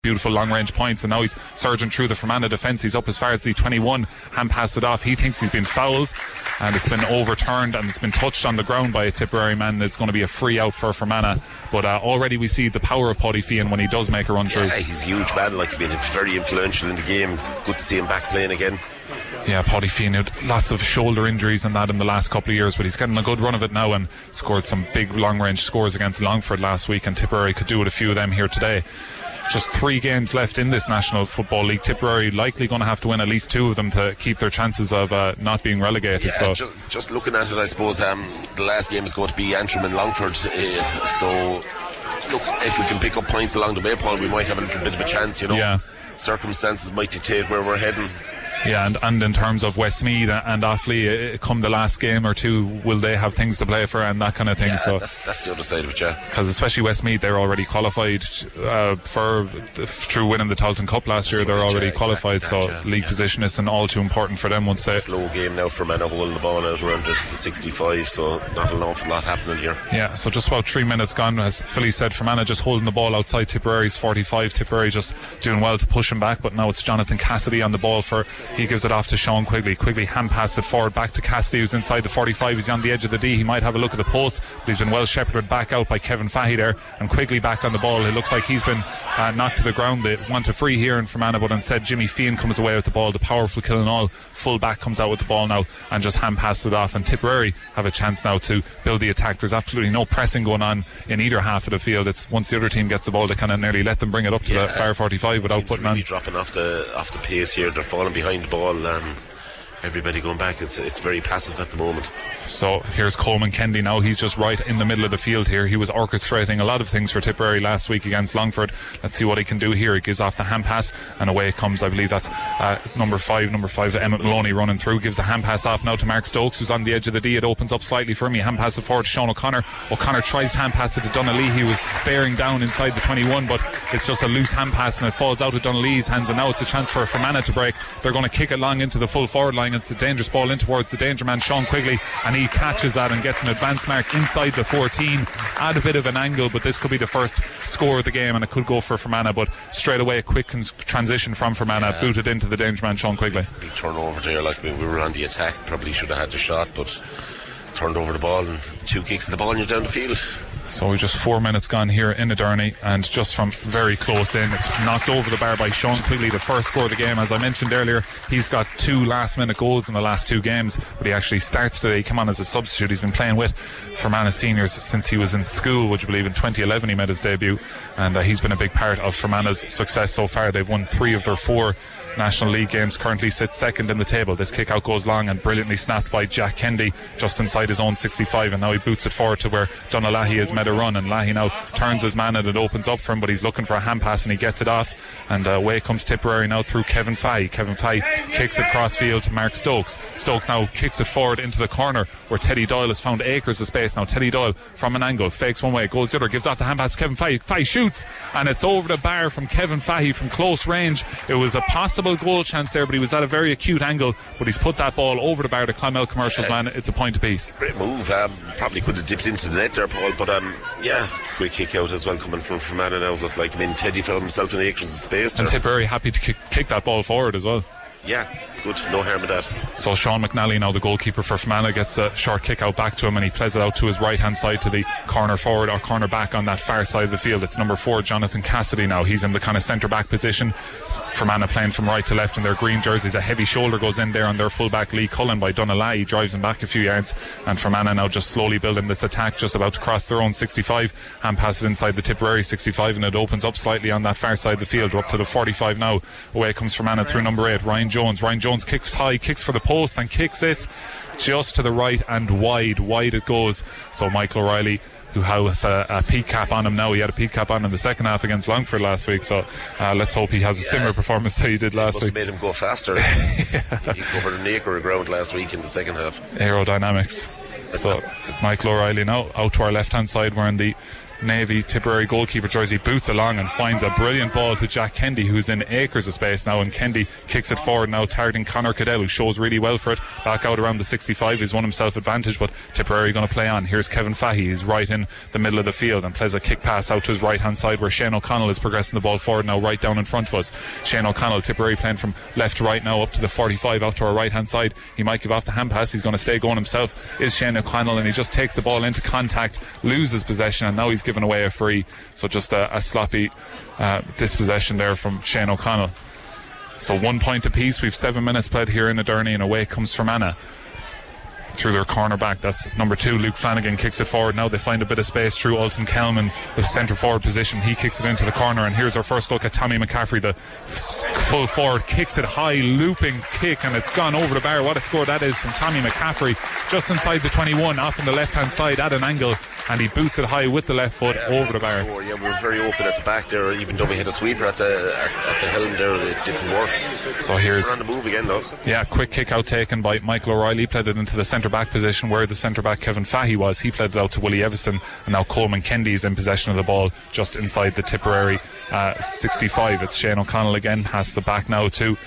beautiful long-range points, and now he's surging through the Fermanagh defence. He's up as far as the 21, hand passed it off. He thinks he's been fouled, and it's been overturned, and it's been touched on the ground by a Tipperary man, and it's going to be a free out for Fermanagh. But already we see the power of Paddy Feehan when he does make a run through. Yeah, he's a huge man, like, he's been very influential in the game. Good to see him back playing again. Yeah, Paddy Feehan had lots of shoulder injuries and that in the last couple of years, but he's getting a good run of it now and scored some big long-range scores against Longford last week, and Tipperary could do with a few of them here today. Just 3 games left in this National Football League. Tipperary likely going to have to win at least 2 of them to keep their chances of not being relegated. Yeah, so just looking at it, I suppose the last game is going to be Antrim and Longford. So, look, if we can pick up points along the way, Paul, we might have a little bit of a chance, you know. Yeah. Circumstances might dictate where we're heading. Yeah, and in terms of Westmeath and Offaly, come the last game or two, will they have things to play for and that kind of thing? Yeah, so that's the other side of it, yeah. Because especially Westmeath, they're already qualified through winning the Tailteann Cup last year. They're already qualified, exactly league position isn't all too important for them once they... Slow game now for Fermanagh holding the ball out around the 65, so not an awful lot happening here. Yeah, so just about 3 minutes gone, as Philly said, Fermanagh just holding the ball outside Tipperary's 45. Tipperary just doing well to push him back, but now it's Jonathan Cassidy on the ball he gives it off to Sean Quigley. Quigley hand passed it forward back to Cassidy, who's inside the 45. He's on the edge of the D. He might have a look at the post, but he's been well shepherded back out by Kevin Fahey there, and Quigley back on the ball. It looks like he's been knocked to the ground. They want a free here in Fermanagh, but instead Jimmy Feehan comes away with the ball. The powerful Killinall full back comes out with the ball now and just hand passes it off, and Tipperary have a chance now to build the attack. There's absolutely no pressing going on in either half of the field. It's once the other team gets the ball, they kind of nearly let them bring it up to the far 45 without putting really on. Dropping off the pace here. They're falling behind the ball. Everybody going back. It's very passive at the moment. So here's Coleman Kendi now. He's just right in the middle of the field here. He was orchestrating a lot of things for Tipperary last week against Longford. Let's see what he can do here. He gives off the hand pass and away it comes. I believe that's number 5 Emmett Maloney running through. Gives the hand pass off now to Mark Stokes, who's on the edge of the D. It opens up slightly for him. He hand passes forward to Sean O'Connor. O'Connor tries to hand pass it to Donnelly. He was bearing down inside the 21, but it's just a loose hand pass and it falls out of Donnelly's hands, and now it's a chance for Fermanagh to break. They're going to kick it long into the full forward line. It's a dangerous ball in towards the danger man Sean Quigley, and he catches that and gets an advance mark inside the 14 at a bit of an angle, but this could be the first score of the game and it could go for Fermanagh, but straight away a quick transition from Fermanagh, booted into the danger man Sean Quigley. Big turnover there, like we were on the attack, probably should have had the shot, but turned over the ball and 2 kicks of the ball and you're down the field. So we're just 4 minutes gone here in Aderney, and just from very close in, it's knocked over the bar by Sean Quigley, the first score of the game. As I mentioned earlier, he's got 2 last minute goals in the last 2 games, but he actually starts today. He came on as a substitute. He's been playing with Fermanagh seniors since he was in school, would you believe. In 2011 he made his debut, and he's been a big part of Fermanagh's success so far. They've won 3 of their 4 National League games, currently sits second in the table. This kick out goes long and brilliantly snapped by Jack Kendi just inside his own 65, and now he boots it forward to where Donalahi has made a run, and Lahi now turns his man and it opens up for him, but he's looking for a hand pass and he gets it off, and away comes Tipperary now through Kevin Fahey. Kevin Fahey kicks it cross field to Mark Stokes. Stokes now kicks it forward into the corner where Teddy Doyle has found acres of space. Now Teddy Doyle from an angle fakes one way, goes the other, gives off the hand pass to Kevin Fahey. Fahey shoots and it's over the bar from Kevin Fahey from close range. It was a possible goal chance there, but he was at a very acute angle, but he's put that ball over the bar to Clonmel Commercials man. It's a point apiece. Great move. Probably could have dipped into the net there, Paul, but quick kick out as well coming from Fermanagh now. But Teddy found himself in acres of space there. And Tipperary happy to kick that ball forward as well. Yeah, good, no harm in that. So Sean McNally now, the goalkeeper for Fermanagh, gets a short kick out back to him, and he plays it out to his right hand side to the corner forward or corner back on that far side of the field. It's number 4 Jonathan Cassidy now. He's in the kind of centre back position. Fermanagh playing from right to left in their green jerseys. A heavy shoulder goes in there on their fullback Lee Cullen by Donalai. He drives him back a few yards, and Fermanagh now just slowly building this attack, just about to cross their own 65. Hand passes inside the Tipperary 65, and it opens up slightly on that far side of the field. We're up to the 45 now. Away comes Fermanagh through number 8 Ryan Jones. Ryan Jones kicks high, kicks for the post and kicks it just to the right and wide it goes. So Michael O'Reilly, who has a peak cap on him now. He had a peak cap on in the second half against Longford last week, so let's hope he has a similar performance that he did last week. Made him go faster. He covered an acre of ground last week in the second half. Aerodynamics. So Michael O'Reilly now out to our left hand side, wearing the navy Tipperary goalkeeper jersey boots along and finds a brilliant ball to Jack Kendi, who's in acres of space now, and Kendi kicks it forward now, targeting Conor Cadell, who shows really well for it, back out around the 65. He's won himself advantage, but Tipperary going to play on. Here's Kevin Fahey, he's right in the middle of the field and plays a kick pass out to his right hand side, where Shane O'Connell is progressing the ball forward now, right down in front of us. Shane O'Connell, Tipperary playing from left to right now, up to the 45, out to our right hand side. He might give off the hand pass, he's going to stay going himself, is Shane O'Connell, and he just takes the ball into contact, loses possession, and now he's given away a free. So just a sloppy dispossession there from Shane O'Connell. So 1 point apiece. We've 7 minutes played here in Aderney, and away comes Fermanagh through their corner back. That's number 2, Luke Flanagan, kicks it forward. Now they find a bit of space through Alton Kelman, the centre forward position. He kicks it into the corner, and here's our first look at Tommy McCaffrey, the full forward, kicks it high, looping kick, and it's gone over the bar. What a score that is from Tommy McCaffrey, just inside the 21, off on the left hand side at an angle, and he boots it high with the left foot over the bar. Score. Yeah, we were very open at the back there, even though we had a sweeper at the helm there, it didn't work. So here's, we're on the move again though. Yeah, quick kick out taken by Michael O'Reilly, played it into the centre back position where the centre back Kevin Fahey was. He played it out to Willie Evanston, and now Coleman Kendi is in possession of the ball just inside the Tipperary 65. It's Shane O'Connell again, passes it back now to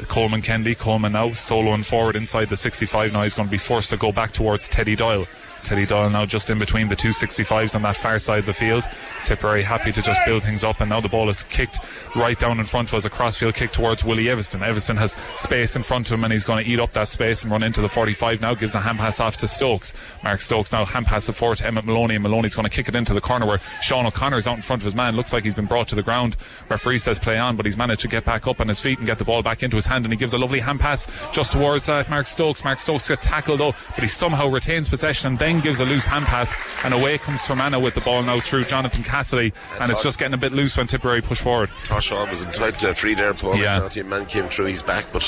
Coleman Kendi. Coleman now soloing forward inside the 65. Now he's going to be forced to go back towards Teddy Doyle. Teddy Doyle now just in between the two 65s on that far side of the field. Tipperary happy to just build things up, and now the ball is kicked right down in front of us, a crossfield kick towards Willie Evanston. Evanston has space in front of him, and he's going to eat up that space and run into the 45 now, gives a hand pass off to Stokes. Mark Stokes now hand pass it forward to Emmett Maloney, and Maloney's going to kick it into the corner where Sean O'Connor's out in front of his man. Looks like he's been brought to the ground. Referee says play on, but he's managed to get back up on his feet and get the ball back into his hand, and he gives a lovely hand pass just towards Mark Stokes. Mark Stokes gets tackled though, but he somehow retains possession and then gives a loose hand pass, and away comes Fermanagh with the ball now through Jonathan Cassidy, and it's just getting a bit loose when Tipperary push forward. Toshaw was entitled to a free there, Paul. Yeah. Man came through his back, but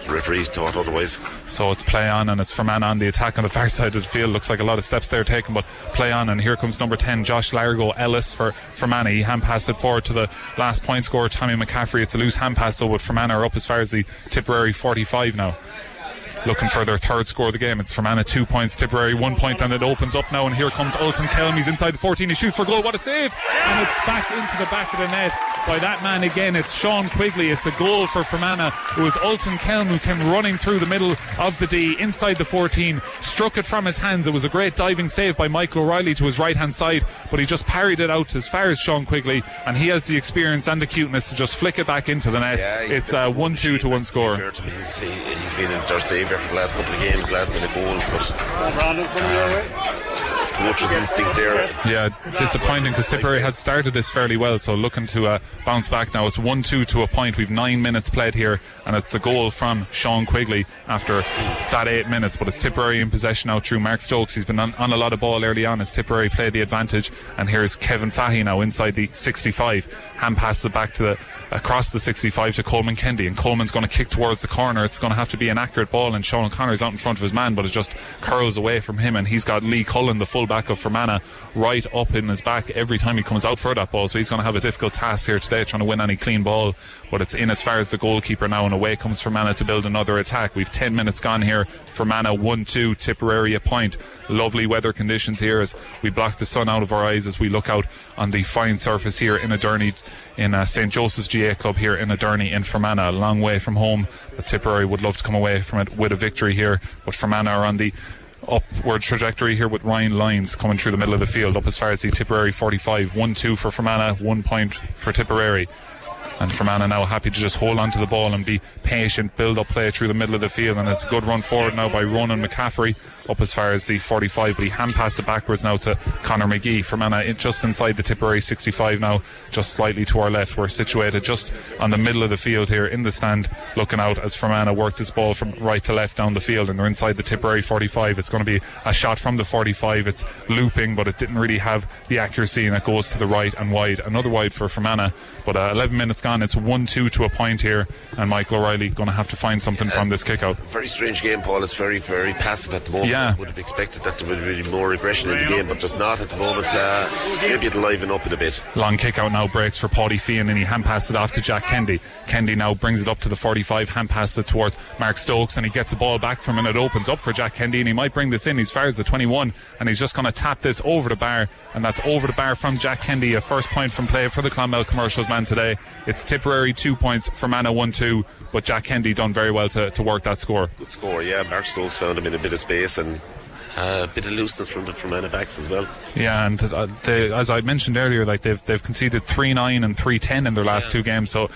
the referee thought otherwise. So it's play on, and it's Fermanagh on the attack on the far side of the field. Looks like a lot of steps there taken, but play on, and here comes number 10 Josh Largo Ellis for Fermanagh. He hand passed it forward to the last point scorer Tommy McCaffrey. It's a loose hand pass, so with Fermanagh are up as far as the Tipperary 45 now, looking for their third score of the game. It's Fermanagh 2 points, Tipperary 1 point, and it opens up now, and here comes Olsen Kelm. He's inside the 14, he shoots for goal. What a save, and it's back into the back of the net by that man again. It's Sean Quigley. It's a goal for Fermanagh. It was Olsen Kelm who came running through the middle of the D inside the 14, struck it from his hands. It was a great diving save by Michael O'Reilly to his right hand side, but he just parried it out as far as Sean Quigley, and he has the experience and the cuteness to just flick it back into the net. It's 1-2 to 1 score. He's been their saviour for the last couple of games, last minute goals, but coach's instinct there. Yeah, disappointing because Tipperary had started this fairly well, so looking to bounce back now. It's 1-2 to a point. We've 9 minutes played here, and it's the goal from Sean Quigley after that 8 minutes, but it's Tipperary in possession now through Mark Stokes. He's been on a lot of ball early on as Tipperary played the advantage, and here's Kevin Fahey now inside the 65. Hand passes it back to across the 65 to Coleman Kendi, and Coleman's going to kick towards the corner. It's going to have to be an accurate ball, and Sean O'Connor's out in front of his man, but it just curls away from him, and he's got Lee Cullen, the fullback of Fermanagh, right up in his back every time he comes out for that ball, so he's going to have a difficult task here today trying to win any clean ball, but it's in as far as the goalkeeper now, and away comes Fermanagh to build another attack. We've 10 minutes gone here. Fermanagh 1-2, Tipperary a point. Lovely weather conditions here as we block the sun out of our eyes as we look out on the fine surface here in Aderney, in St. Joseph's GA Club here in Aderney in Fermanagh. A long way from home, but Tipperary would love to come away from it with a victory here, but Fermanagh are on the upward trajectory here with Ryan Lyons coming through the middle of the field up as far as the Tipperary 45. 1-2 for Fermanagh, 1 point for Tipperary. And Fermanagh now happy to just hold on to the ball and be patient, build up play through the middle of the field, and it's a good run forward now by Ronan McCaffrey up as far as the 45, but he hand passed it backwards now to Conor McGee. Fermanagh just inside the Tipperary 65 now, just slightly to our left. We're situated just on the middle of the field here in the stand, looking out as Fermanagh work this ball from right to left down the field, and they're inside the Tipperary 45. It's going to be a shot from the 45. It's looping, but it didn't really have the accuracy, and it goes to the right and wide. Another wide for Fermanagh, but 11 minutes gone. It's 1-2 to a point here, and Michael O'Reilly going to have to find something from this kick out. Very strange game, Paul. It's very, very passive at the moment. Yeah. I would have expected that there would be more aggression in the game, but there's not at the moment. Maybe it'll liven up in a bit. Long kick out now, breaks for Paddy Feehan, and he hand passed it off to Jack Kendi. Kendi now brings it up to the 45, hand passes it towards Mark Stokes, and he gets the ball back from him, and it opens up for Jack Kendi, and he might bring this in. He's far as the 21, and he's just going to tap this over the bar, and that's over the bar from Jack Kendi. A first point from play for the Clonmel Commercials man today. It's Tipperary 2 points, Fermanagh 1-2, but Jack Kendi done very well to work that score. Good score, yeah. Mark Stokes found him in a bit of space, and a bit of looseness from the Fermanagh backs as well. Yeah, and as I mentioned earlier, like they've conceded 3-9 and 3-10 in their last two games, so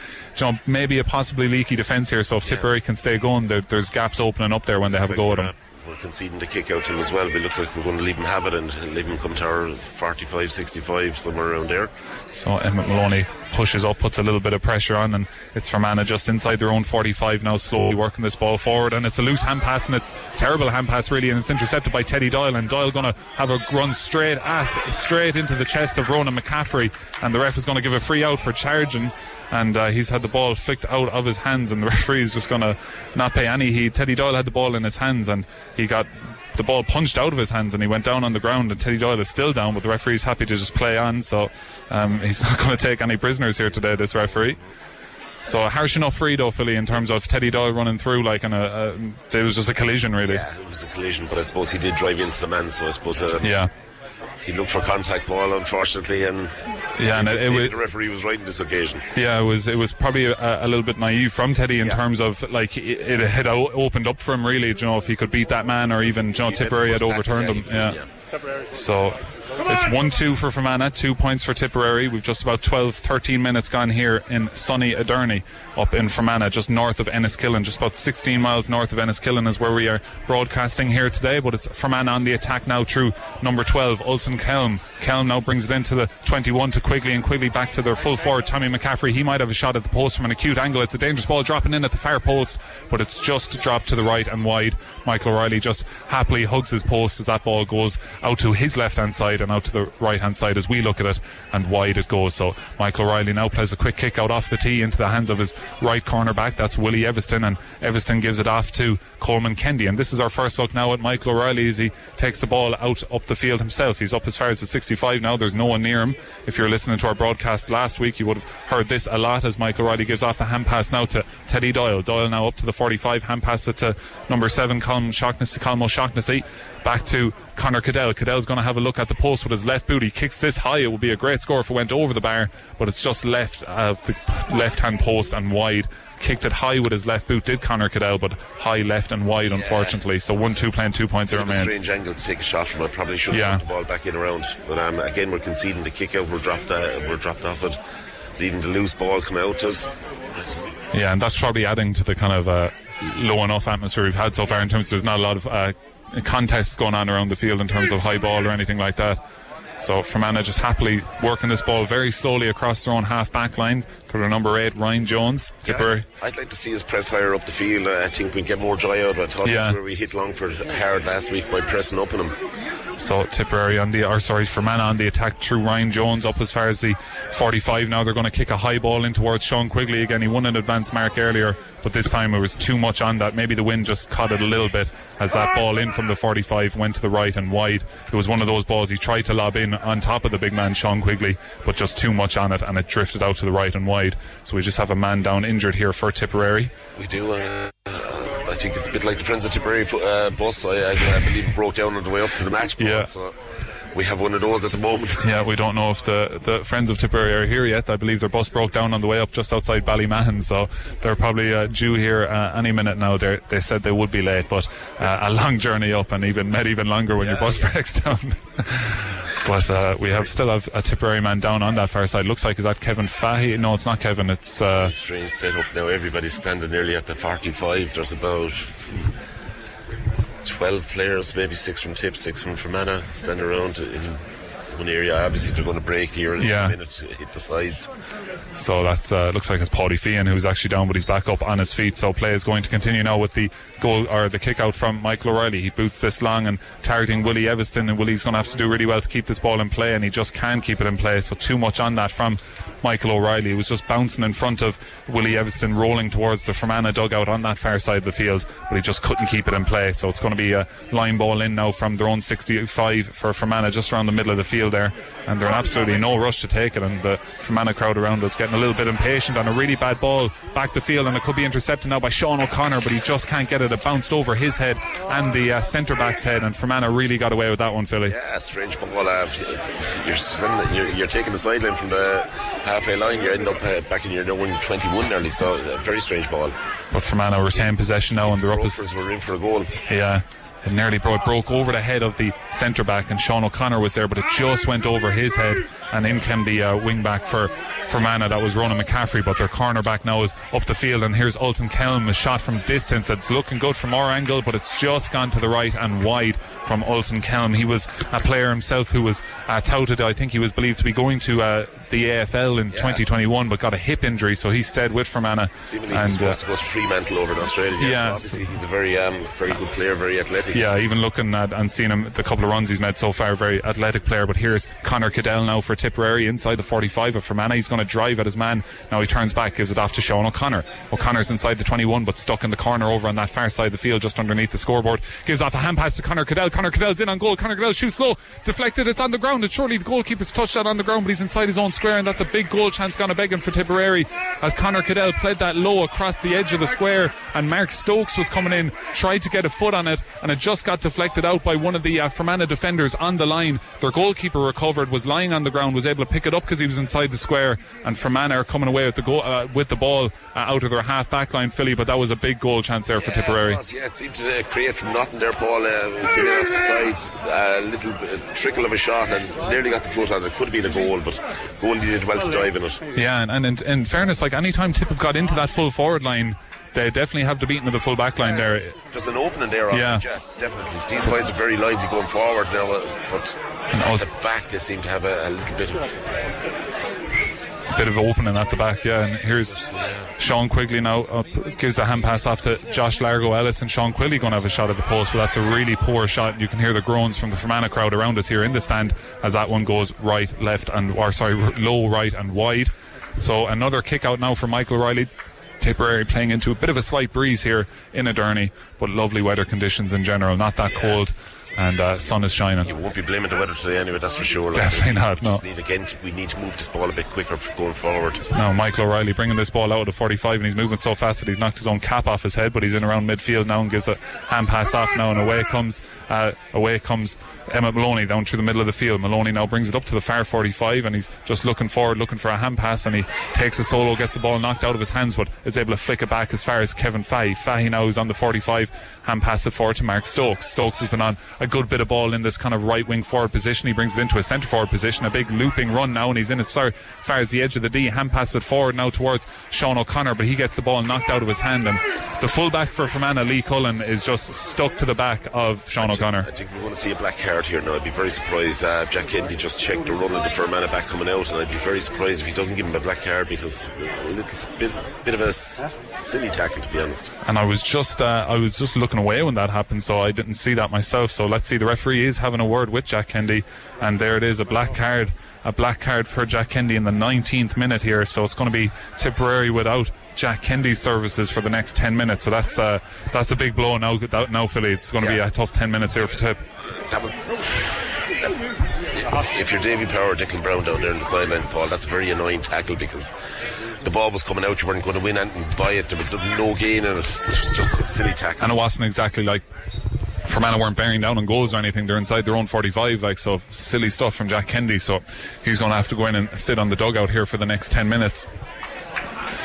maybe a possibly leaky defence here. So if Tipperary can stay going, there's gaps opening up there when they have a go at them. We're conceding the kick out to him as well. We look like we're going to leave him have it and leave him come to our 45, 65, somewhere around there. So Emmett Maloney pushes up, puts a little bit of pressure on, and it's Fermanagh just inside their own 45 now, slowly working this ball forward, and it's a loose hand pass, and it's a terrible hand pass really, and it's intercepted by Teddy Doyle, and Doyle going to have a run straight into the chest of Ronan McCaffrey, and the ref is going to give a free out for charging. And he's had the ball flicked out of his hands, and the referee is just going to not pay any heed. Teddy Doyle had the ball in his hands, and he got the ball punched out of his hands, and he went down on the ground, and Teddy Doyle is still down, but the referee's happy to just play on, so he's not going to take any prisoners here today, this referee. So a harsh enough free though, Philly, in terms of Teddy Doyle running through it was just a collision really. Yeah, it was a collision, but I suppose he did drive into the man, so I suppose he looked for contact ball, unfortunately, and the referee was right on this occasion. Yeah, it was probably a little bit naive from Teddy in terms of it had opened up for him really, if he could beat that man, or even Tipperary had overturned him. Yeah. So it's 1-2 for Fermanagh, 2 points for Tipperary. We've just about 12-13 minutes gone here in sunny Aderney, up in Fermanagh, just north of Enniskillen, just about 16 miles north of Enniskillen is where we are broadcasting here today. But it's Fermanagh on the attack now through number 12, Ulsan Kelm. Kelm now brings it into the 21 to Quigley, and Quigley back to their full forward, Tommy McCaffrey. He might have a shot at the post from an acute angle. It's a dangerous ball dropping in at the far post, but it's just dropped to the right and wide. Michael O'Reilly just happily hugs his post as that ball goes out to his left hand side and out to the right hand side as we look at it, and wide it goes. So Michael O'Reilly now plays a quick kick out off the tee into the hands of his right corner back. That's Willie Everston, and Everston gives it off to Coleman Kendi. And this is our first look now at Michael O'Reilly as he takes the ball out up the field himself. He's up as far as the 65 now. There's no one near him. If you're listening to our broadcast last week, you would have heard this a lot as Michael O'Reilly gives off the hand pass now to Teddy Doyle. Doyle now up to the 45, hand pass it to number 7, Colm O'Shaughnessy. Back to Conor Cadell. Cadell's going to have a look at the post with his left boot. He kicks this high. It would be a great score if it went over the bar, but it's just left of the left hand post and wide. Kicked it high with his left boot, did Conor Cadell, but high left and wide, unfortunately. So 1-2 playing 2 points. It remains. Strange angle to take a shot from it. Probably should have put the ball back in around. But again, we're conceding the kick out. We're dropped off it, leaving the loose ball come out to us. Yeah, and that's probably adding to the kind of low enough atmosphere we've had so far in terms of there's not a lot of contests going on around the field in terms of high ball or anything like that. So Fermanagh just happily working this ball very slowly across their own half back line to their number 8, Ryan Jones. Tipperary. I'd like to see us press higher up the field. I think we get more joy out of it. I thought that's where we hit Longford hard last week by pressing up on them. So Fermanagh on the attack through Ryan Jones up as far as the 45 now. They're going to kick a high ball in towards Sean Quigley again. He won an advance mark earlier, but this time it was too much on that. Maybe the wind just caught it a little bit as that ball in from the 45 went to the right and wide. It was one of those balls he tried to lob in on top of the big man Sean Quigley, but just too much on it, and it drifted out to the right and wide. So we just have a man down injured here for Tipperary. We do. I think it's a bit like the Friends of Tipperary bus. I believe it broke down on the way up to the match. So we have one of those at the moment. Yeah, we don't know if the Friends of Tipperary are here yet. I believe their bus broke down on the way up just outside Ballymahon, so they're probably due here any minute now. They said they would be late, but a long journey up, and even longer when your bus breaks down. But we still have a Tipperary man down on that far side. Looks like, is that Kevin Fahy? No, it's not Kevin. It's strange setup now. Everybody's standing nearly at the 45. There's about 12 players, maybe 6 from Tipp, 6 from Fermanagh, standing around one area. Obviously they're going to break here in a minute, hit the sides. So that's looks like it's Paddy Feehan who's actually down, but he's back up on his feet. So play is going to continue now with the goal, or the kick out from Michael O'Reilly. He boots this long and targeting Willie Evanston, and Willie's going to have to do really well to keep this ball in play, and he just can't keep it in play. So too much on that from Michael O'Reilly. He was just bouncing in front of Willie Evanston, rolling towards the Fermanagh dugout on that far side of the field, but he just couldn't keep it in play. So it's going to be a line ball in now from their own 65 for Fermanagh, just around the middle of the field there, and they're in absolutely no rush to take it, and the Fermanagh crowd around us getting a little bit impatient on a really bad ball back the field, and it could be intercepted now by Sean O'Connor, but he just can't get it. It bounced over his head and the centre back's head, and Fermanagh really got away with that one, Philly. Yeah, strange ball. You're taking the sideline from the halfway line, you end up back in your own 21 nearly, so a very strange ball. But Fermanagh retain possession now, and the Rovers were in for a goal. Yeah, it nearly broke over the head of the centre back, and Sean O'Connor was there, but it just went over his head, and in came the wing back for Fermanagh. That was Ronan McCaffrey, but their cornerback now is up the field, and here's Ulton Kelm, a shot from distance. It's looking good from our angle, but it's just gone to the right and wide from Ulton Kelm. He was a player himself who was touted, I think he was believed to be going to the AFL in 2021, but got a hip injury, so he stayed with Fermanagh. Seemingly he was supposed to go to Fremantle over in Australia. Yeah, so obviously he's a very good player, very athletic. Yeah, even looking at and seeing him, the couple of runs he's made so far, very athletic player. But here's Conor Cadell now for Tipperary inside the 45 of Fermanagh. He's going to drive at his man. Now he turns back, gives it off to Sean O'Connor. O'Connor's inside the 21, but stuck in the corner over on that far side of the field, just underneath the scoreboard. Gives off a hand pass to Conor Cadell. Conor Cadell's in on goal. Conor Cadell shoots low, deflected. It's on the ground, and surely the goalkeeper's touched that on the ground, but he's inside his own square, and that's a big goal chance gone a begging for Tipperary, as Conor Cadell played that low across the edge of the square, and Mark Stokes was coming in, tried to get a foot on it, and it just got deflected out by one of the Fermanagh defenders on the line. Their goalkeeper recovered, was lying on the ground, was able to pick it up because he was inside the square, and Fermanagh are coming away with the goal, with the ball out of their half back line, Philly. But that was a big goal chance there for Tipperary. It seemed to create from nothing there, Paul. Came in off the side, a little trickle of a shot, and nearly got the foot on it. Could have been a goal, but Goldie did well to dive in it. Yeah, and in fairness, like any time Tipp have got into that full forward line, they definitely have the beating of the full back line there. There's an opening there, definitely. These boys are very lively going forward now, but at the back they seem to have a little bit of opening at the back, and here's Sean Quigley now gives the hand pass off to Josh Largo Ellis, and Sean Quigley going to have a shot at the post, but that's a really poor shot. You can hear the groans from the Fermanagh crowd around us here in the stand as that one goes low, right and wide. So another kick out now for Michael O'Reilly. Tipperary playing into a bit of a slight breeze here in Aderney, but lovely weather conditions in general, not that cold, and sun is shining. You won't be blaming the weather today anyway, that's for sure. Definitely not, no. We need to move this ball a bit quicker going forward. Now Michael O'Reilly bringing this ball out of the 45, and he's moving so fast that he's knocked his own cap off his head, but he's in around midfield now and gives a hand pass off now, and away comes Emmett Maloney down through the middle of the field. Maloney now brings it up to the far 45, and he's just looking forward, looking for a hand pass, and he takes a solo, gets the ball knocked out of his hands, but is able to flick it back as far as Kevin Fahy. Fahy now is on the 45, hand pass it forward to Mark Stokes. Stokes has been on a good bit of ball in this kind of right wing forward position. He brings it into a centre forward position, a big looping run now, and he's in as far as the edge of the D. Hand pass it forward now towards Sean O'Connor, but he gets the ball knocked out of his hand, and the full back for Fermanagh, Lee Cullen, is just stuck to the back of Sean O'Connor. I think we're going to see a black card here now. I'd be very surprised. Jack Kennedy just checked the run of the Fermanagh back coming out, and I'd be very surprised if he doesn't give him a black card, because a little bit of a silly tackle, to be honest. And I was just looking away when that happened, so I didn't see that myself. So let's see, the referee is having a word with Jack Kennedy, and there it is, a black card for Jack Kennedy in the 19th minute here. So it's going to be Tipperary without Jack Kennedy's services for the next 10 minutes. So that's a big blow now, Philly. It's going to be a tough 10 minutes here for Tipp. If you're Davy Power or Declan Brown down there on the sideline, Paul, that's a very annoying tackle, because the ball was coming out, you weren't going to win anything by it, there was no gain in it. It was just a silly tackle. And it wasn't exactly like Fermanagh weren't bearing down on goals or anything. They're inside their own 45, so silly stuff from Jack Kennedy. So he's going to have to go in and sit on the dugout here for the next 10 minutes.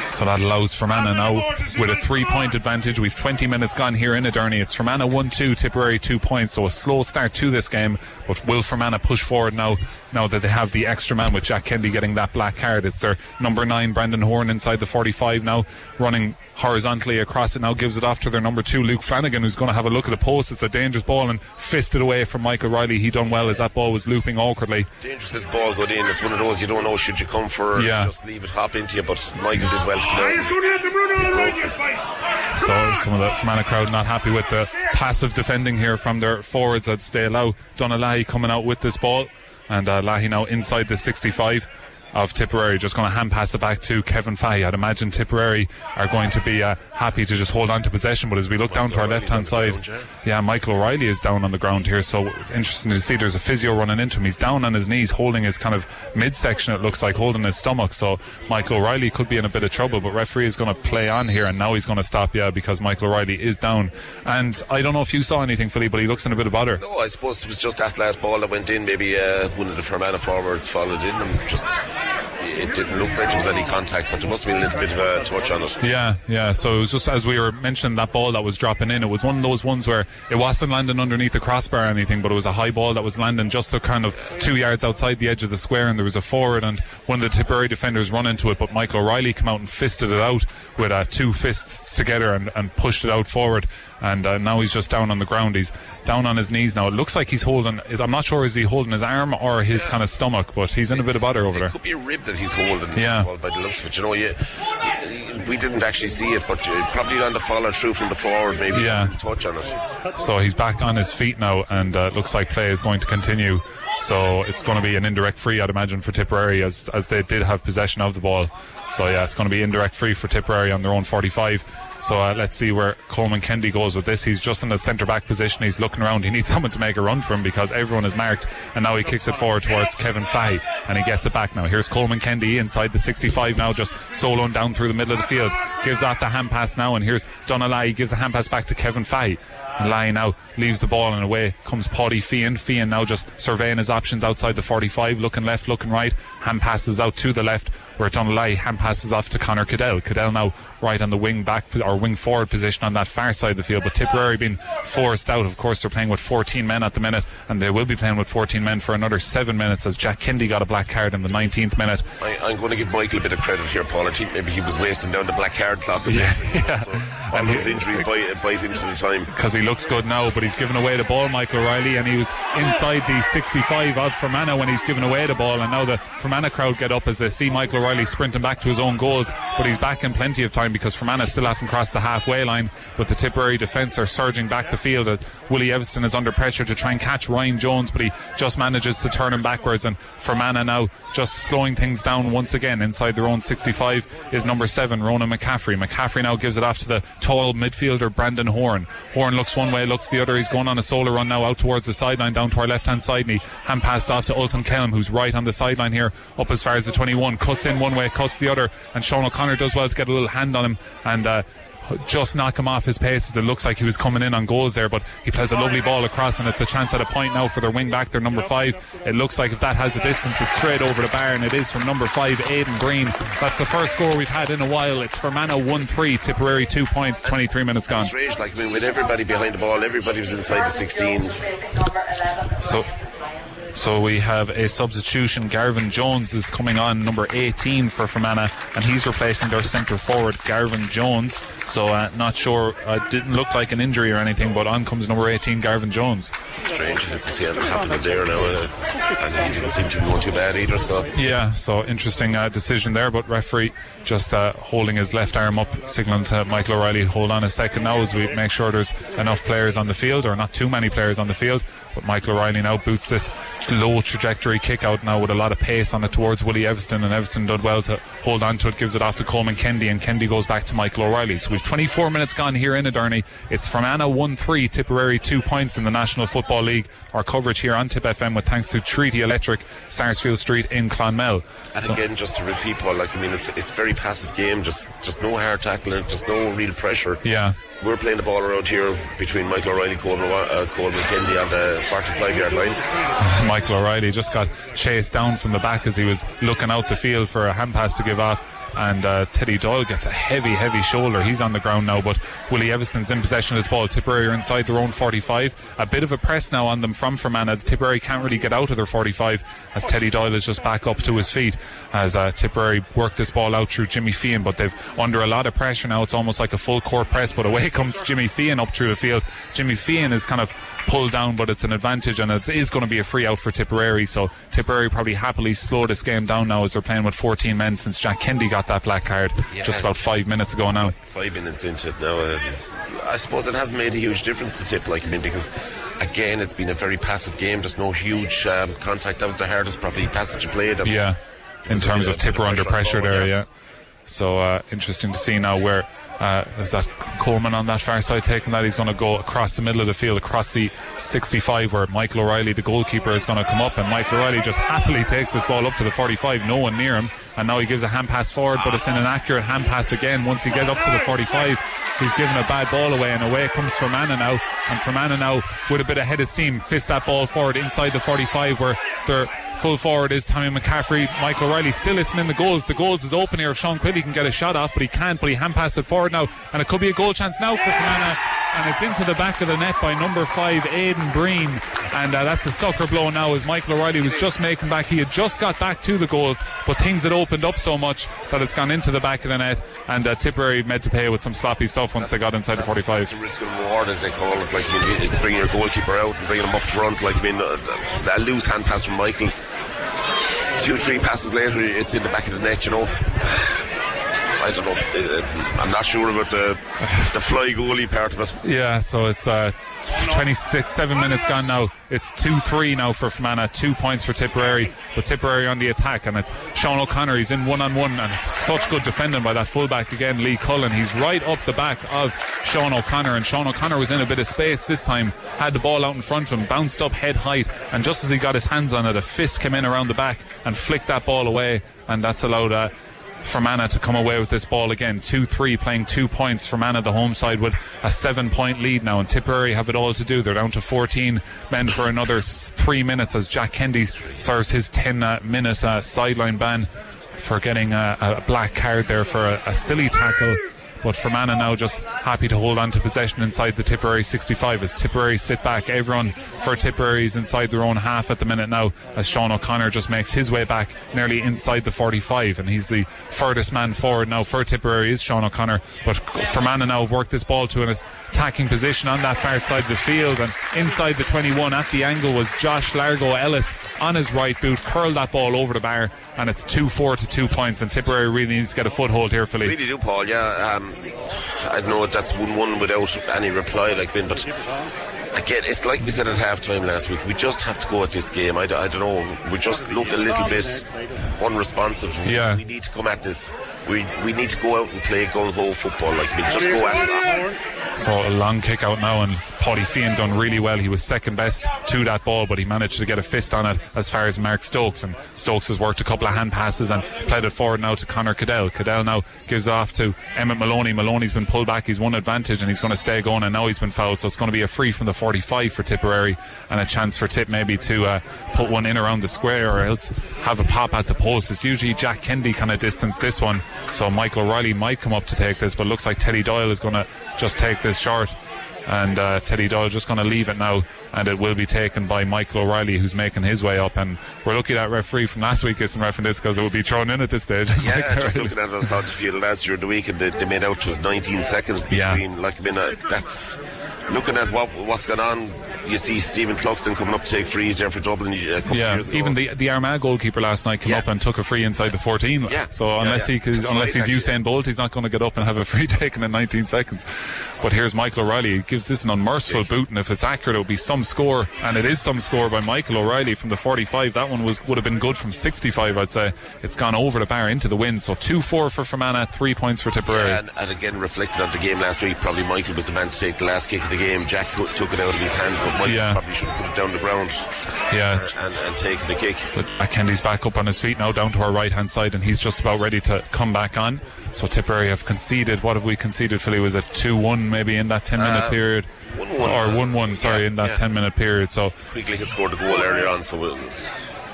So that allows Fermanagh now with a 3-point advantage. We've 20 minutes gone here in Aderney. It's Fermanagh 1-2, Tipperary 2 points. So a slow start to this game, but will Fermanagh push forward now that they have the extra man with Jack Kennedy getting that black card? It's their number 9, Brandon Horn, inside the 45 now, running horizontally across it now, gives it off to their number 2, Luke Flanagan, who's going to have a look at the post. It's a dangerous ball and fisted away from Michael Riley. He done well as that ball was looping awkwardly. Dangerous if the ball got in. It's one of those you don't know should you come for just leave it hop into you, but Michael did well to come out. So some of the Fermanagh crowd not happy with the passive defending here from their forwards as they allow Donalahi coming out with this ball, and Lahi now inside the 65 of Tipperary, just going to hand pass it back to Kevin Fahey. I'd imagine Tipperary are going to be happy to just hold on to possession, but as we look down to our left hand side, Michael O'Reilly is down on the ground here, so it's interesting to see there's a physio running into him. He's down on his knees holding his kind of midsection, it looks like, holding his stomach, so Michael O'Reilly could be in a bit of trouble, but referee is going to play on here, and now he's going to stop because Michael O'Reilly is down. And I don't know if you saw anything, Philly, but he looks in a bit of bother. No, I suppose it was just that last ball that went in. Maybe one of the Fermanagh forwards followed in and just it didn't look like there was any contact, but there must be a little bit of a touch on it. Yeah, so it was just as we were mentioning that ball that was dropping in, it was one of those ones where it wasn't landing underneath the crossbar or anything, but it was a high ball that was landing just a kind of 2 yards outside the edge of the square, and there was a forward and one of the Tipperary defenders run into it, but Michael O'Reilly came out and fisted it out with 2 fists together and pushed it out forward. And now he's just down on the ground. He's down on his knees now. It looks like he's holding, I'm not sure, is he holding his arm or his kind of stomach, but he's in a bit of bother over there. It could be a rib that he's holding by the looks of it. You know, we didn't actually see it, but probably on the follow through from the forward, maybe touch on it. So he's back on his feet now, and looks like play is going to continue. So it's going to be an indirect free, I'd imagine, for Tipperary, as they did have possession of the ball. So it's going to be indirect free for Tipperary on their own 45. So let's see where Coleman Kennedy goes with this. He's just in the centre-back position. He's looking around. He needs someone to make a run for him because everyone is marked. And now he kicks it forward towards Kevin Fahey, and he gets it back now. Here's Coleman Kennedy inside the 65 now, just soloing down through the middle of the field. Gives off the hand pass now, and here's Donalahi. Gives a hand pass back to Kevin Fahey. And Lai now leaves the ball, and away comes Paddy Fian. Fian now just surveying his options outside the 45, looking left, looking right. Hand passes out to the left, where Donalahi hand passes off to Conor Cadell. Cadell now right on the wing back or wing forward position on that far side of the field, but Tipperary being forced out. Of course, they're playing with 14 men at the minute, and they will be playing with 14 men for another 7 minutes, as Jack Kennedy got a black card in the 19th minute. I'm going to give Michael a bit of credit here, Paul. I think maybe he was wasting down the black card clock. So all those injuries bite into the time, because he looks good now, but he's given away the ball, Michael O'Reilly, and he was inside the 65 of Fermanagh when he's given away the ball, and now the Fermanagh crowd get up as they see Michael O'Reilly sprinting back to his own goals, but he's back in plenty of time because Fermanagh still haven't crossed the halfway line, but the Tipperary defence are surging back the field as Willie Evanston is under pressure to try and catch Ryan Jones, but he just manages to turn him backwards, and Fermanagh now just slowing things down once again. Inside their own 65 is number 7, Ronan McCaffrey. McCaffrey now gives it off to the tall midfielder Brandon Horn. Horn looks one way, looks the other. He's going on a solo run now out towards the sideline, down to our left hand side, and he hand passed off to Ulton Kellam, who's right on the sideline here, up as far as the 21, cuts in one way, cuts the other, and Sean O'Connor does well to get a little hand on him and just knock him off his pace, as it looks like he was coming in on goals there, but he plays a lovely ball across, and it's a chance at a point now for their wing back, their number 5. It looks like if that has a distance, it's straight over the bar, and it is from number 5, Aidan Green. That's the first score we've had in a while. It's Fermanagh 1-3, Tipperary 2 points, 23 minutes gone. Strange, like, I mean, with everybody behind the ball, everybody was inside the 16. So we have a substitution. Garvin Jones is coming on, number 18 for Fermanagh, and he's replacing their centre forward, Garvin Jones. So not sure, didn't look like an injury or anything, but on comes number 18, Garvin Jones. Strange to see what's happening there now, and he didn't seem to be going too bad either. So interesting decision there, but referee just holding his left arm up, signalling to Michael O'Reilly, hold on a second now as we make sure there's enough players on the field, or not too many players on the field. But Michael O'Reilly now boots this low trajectory kick out now with a lot of pace on it towards Willie Evanston, and Evanston did well to hold on to it, gives it off to Coleman Kennedy, and Kennedy goes back to Michael O'Reilly. So we've 24 minutes gone here in Aderney. It's Fermanagh 1-3, Tipperary 2 points in the National Football League. Our coverage here on Tipp FM with thanks to Treaty Electric, Sarsfield Street in Clonmel. And again, just to repeat, Paul, like, I mean, it's a very passive game, just no hard tackling, just no real pressure. Yeah. We're playing the ball around here between Michael O'Reilly, Coleman Kennedy on the 45-yard line. Michael O'Reilly just got chased down from the back as he was looking out the field for a hand pass to give off. and Teddy Doyle gets a heavy shoulder. He's on the ground now, but Willie Evanston's in possession of this ball. Tipperary are inside their own 45. A bit of a press now on them from Fermanagh. Tipperary can't really get out of their 45 as Teddy Doyle is just back up to his feet as Tipperary work this ball out through Jimmy Feehan, but they've under a lot of pressure now. It's almost like a full court press, but away comes Jimmy Feehan up through the field. Jimmy Feehan is kind of pulled down, but it's an advantage, and it is going to be a free out for Tipperary. So Tipperary probably happily slow this game down now as they're playing with 14 men since Jack Kendi got that black card just about 5 minutes ago now. 5 minutes into it now. I suppose it hasn't made a huge difference to Tipp, because again it's been a very passive game. There's no huge contact. That was the hardest probably passage you played. In terms of Tipper under pressure there, So interesting to see now where is that Coleman on that far side taking that. He's going to go across the middle of the field, across the 65, where Michael O'Reilly, the goalkeeper, is going to come up, and Michael O'Reilly just happily takes this ball up to the 45, no one near him, and now he gives a hand pass forward, but it's an inaccurate hand pass again. Once he gets up to the 45, he's given a bad ball away, and away comes Fermanagh now, and Fermanagh now with a bit of head of steam fist that ball forward inside the 45, where their full forward is Tommy McCaffrey. Michael O'Reilly still listening the goals is open here if Sean Quilly can get a shot off, but he can't, but he hand pass it forward now, and it could be a goal chance now for Fermanagh, and it's into the back of the net by number 5 Aidan Breen, and that's a sucker blow now as Michael O'Reilly was just making back. He had just got back to the goals, but things had opened up so much that it's gone into the back of the net, and Tipperary made to pay with some sloppy stuff once they got inside the 45. That's the risk and reward, as they call it, bringing your goalkeeper out and bringing him up front, a loose hand pass from Michael, 2-3 passes later it's in the back of the net, I don't know. I'm not sure about the fly goalie part of it. So it's 7 minutes gone now. It's 2-3 now for Fermanagh, 2 points for Tipperary, but Tipperary on the attack, and it's Sean O'Connor. He's in one-on-one, and it's such good defending by that fullback again, Lee Cullen. He's right up the back of Sean O'Connor, and Sean O'Connor was in a bit of space this time, had the ball out in front of him, bounced up head height, and just as he got his hands on it, a fist came in around the back and flicked that ball away, and that's allowed Fermanagh to come away with this ball again. 2-3, playing 2 points. Fermanagh, the home side, with a 7-point lead now, and Tipperary have it all to do. They're down to 14 men for another 3 minutes as Jack Kendi serves his 10-minute sideline ban for getting a black card there for a silly tackle. But Fermanagh now just happy to hold on to possession inside the Tipperary 65 as Tipperary sit back. Everyone for Tipperary is inside their own half at the minute now as Sean O'Connor just makes his way back nearly inside the 45, and he's the furthest man forward now for Tipperary is Sean O'Connor. But Fermanagh now have worked this ball to an attacking position on that far side of the field, and inside the 21 at the angle was Josh Largo Ellis on his right boot, curled that ball over the bar, and it's 2-4 to 2 points, and Tipperary really needs to get a foothold here, Philly. Really do, Paul, I know that's 1-1 without any reply but again, it's like we said at half time last week, we just have to go at this game. I don't know, we just look a little bit unresponsive. We need to come at this. We need to go out and play gung-ho football, just go at it. So a long kick out now, and Paddy Feehan done really well. He was second best to that ball, but he managed to get a fist on it as far as Mark Stokes, and Stokes has worked a couple of hand passes and played it forward now to Conor Cadell. Cadell now gives it off to Emmett Maloney. Maloney's been pulled back, he's won advantage, and he's going to stay going, and now he's been fouled, so it's going to be a free from the 45 for Tipperary, and a chance for Tipp maybe to put one in around the square or else have a pop at the post. It's usually Jack Kendi kind of distance this one, so Michael O'Reilly might come up to take this, but looks like Teddy Doyle is going to just take this short, and Teddy Doyle just going to leave it now, and it will be taken by Michael O'Reilly, who's making his way up, and we're lucky that referee from last week isn't refereeing this because it would be thrown in at this stage. Just looking at it, I was talking to you last during the week, and they made out it was 19 seconds between, that's looking at what's going on. You see Stephen Cluxton coming up to take frees there for Dublin a couple of years ago. Even the Armagh goalkeeper last night came up and took a free inside the 14. So unless he's Usain Bolt, he's not going to get up and have a free taken in 19 seconds. But here's Michael O'Reilly. He gives this an unmerciful boot, and if it's accurate, it will be some score, and it is some score by Michael O'Reilly from the 45. That one would have been good from 65, I'd say. It's gone over the bar into the wind. So 2-4 for Fermanagh, 3 points for Tipperary. And again, reflecting on the game last week, probably Michael was the man to take the last kick of the game. Jack took it out of his hands, but Michael probably should have put it down the ground and taken the kick. But Kennedy's back up on his feet now, down to our right hand side, and he's just about ready to come back on. So Tipperary have conceded. What have we conceded, Philly? Was it 2-1 maybe in that 10-minute period? 1-1. Or 1-1, sorry, in that 10-minute period. So Quigley had scored a goal earlier on, so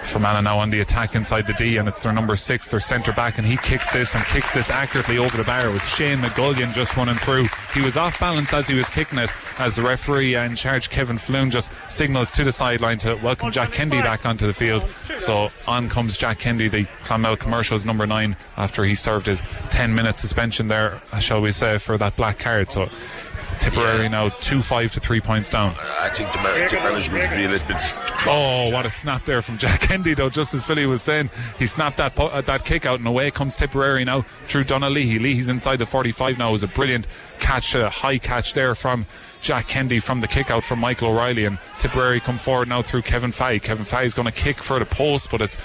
Fermanagh now on the attack inside the D, and it's their number 6, their centre back, and he kicks this accurately over the bar with Shane McGullion just running through. He was off balance as he was kicking it, as the referee in charge, Kevin Floon, just signals to the sideline to welcome Jack Kendi back onto the field. So on comes Jack Kendi, the Clonmel Commercials number 9, after he served his 10-minute suspension there, shall we say, for that black card. So Tipperary now 2-5 to 3 points down. I think the management would be a little bit cross. Oh, what a snap there from Jack Kendi, though, just as Philly was saying. He snapped that kick out, and away comes Tipperary now through Donald Leahy. Leahy's inside the 45 now. It was a brilliant catch, a high catch there from Jack Kendi from the kick out from Michael O'Reilly, and Tipperary come forward now through Kevin Fay. Kevin Fay is going to kick for the post, but it's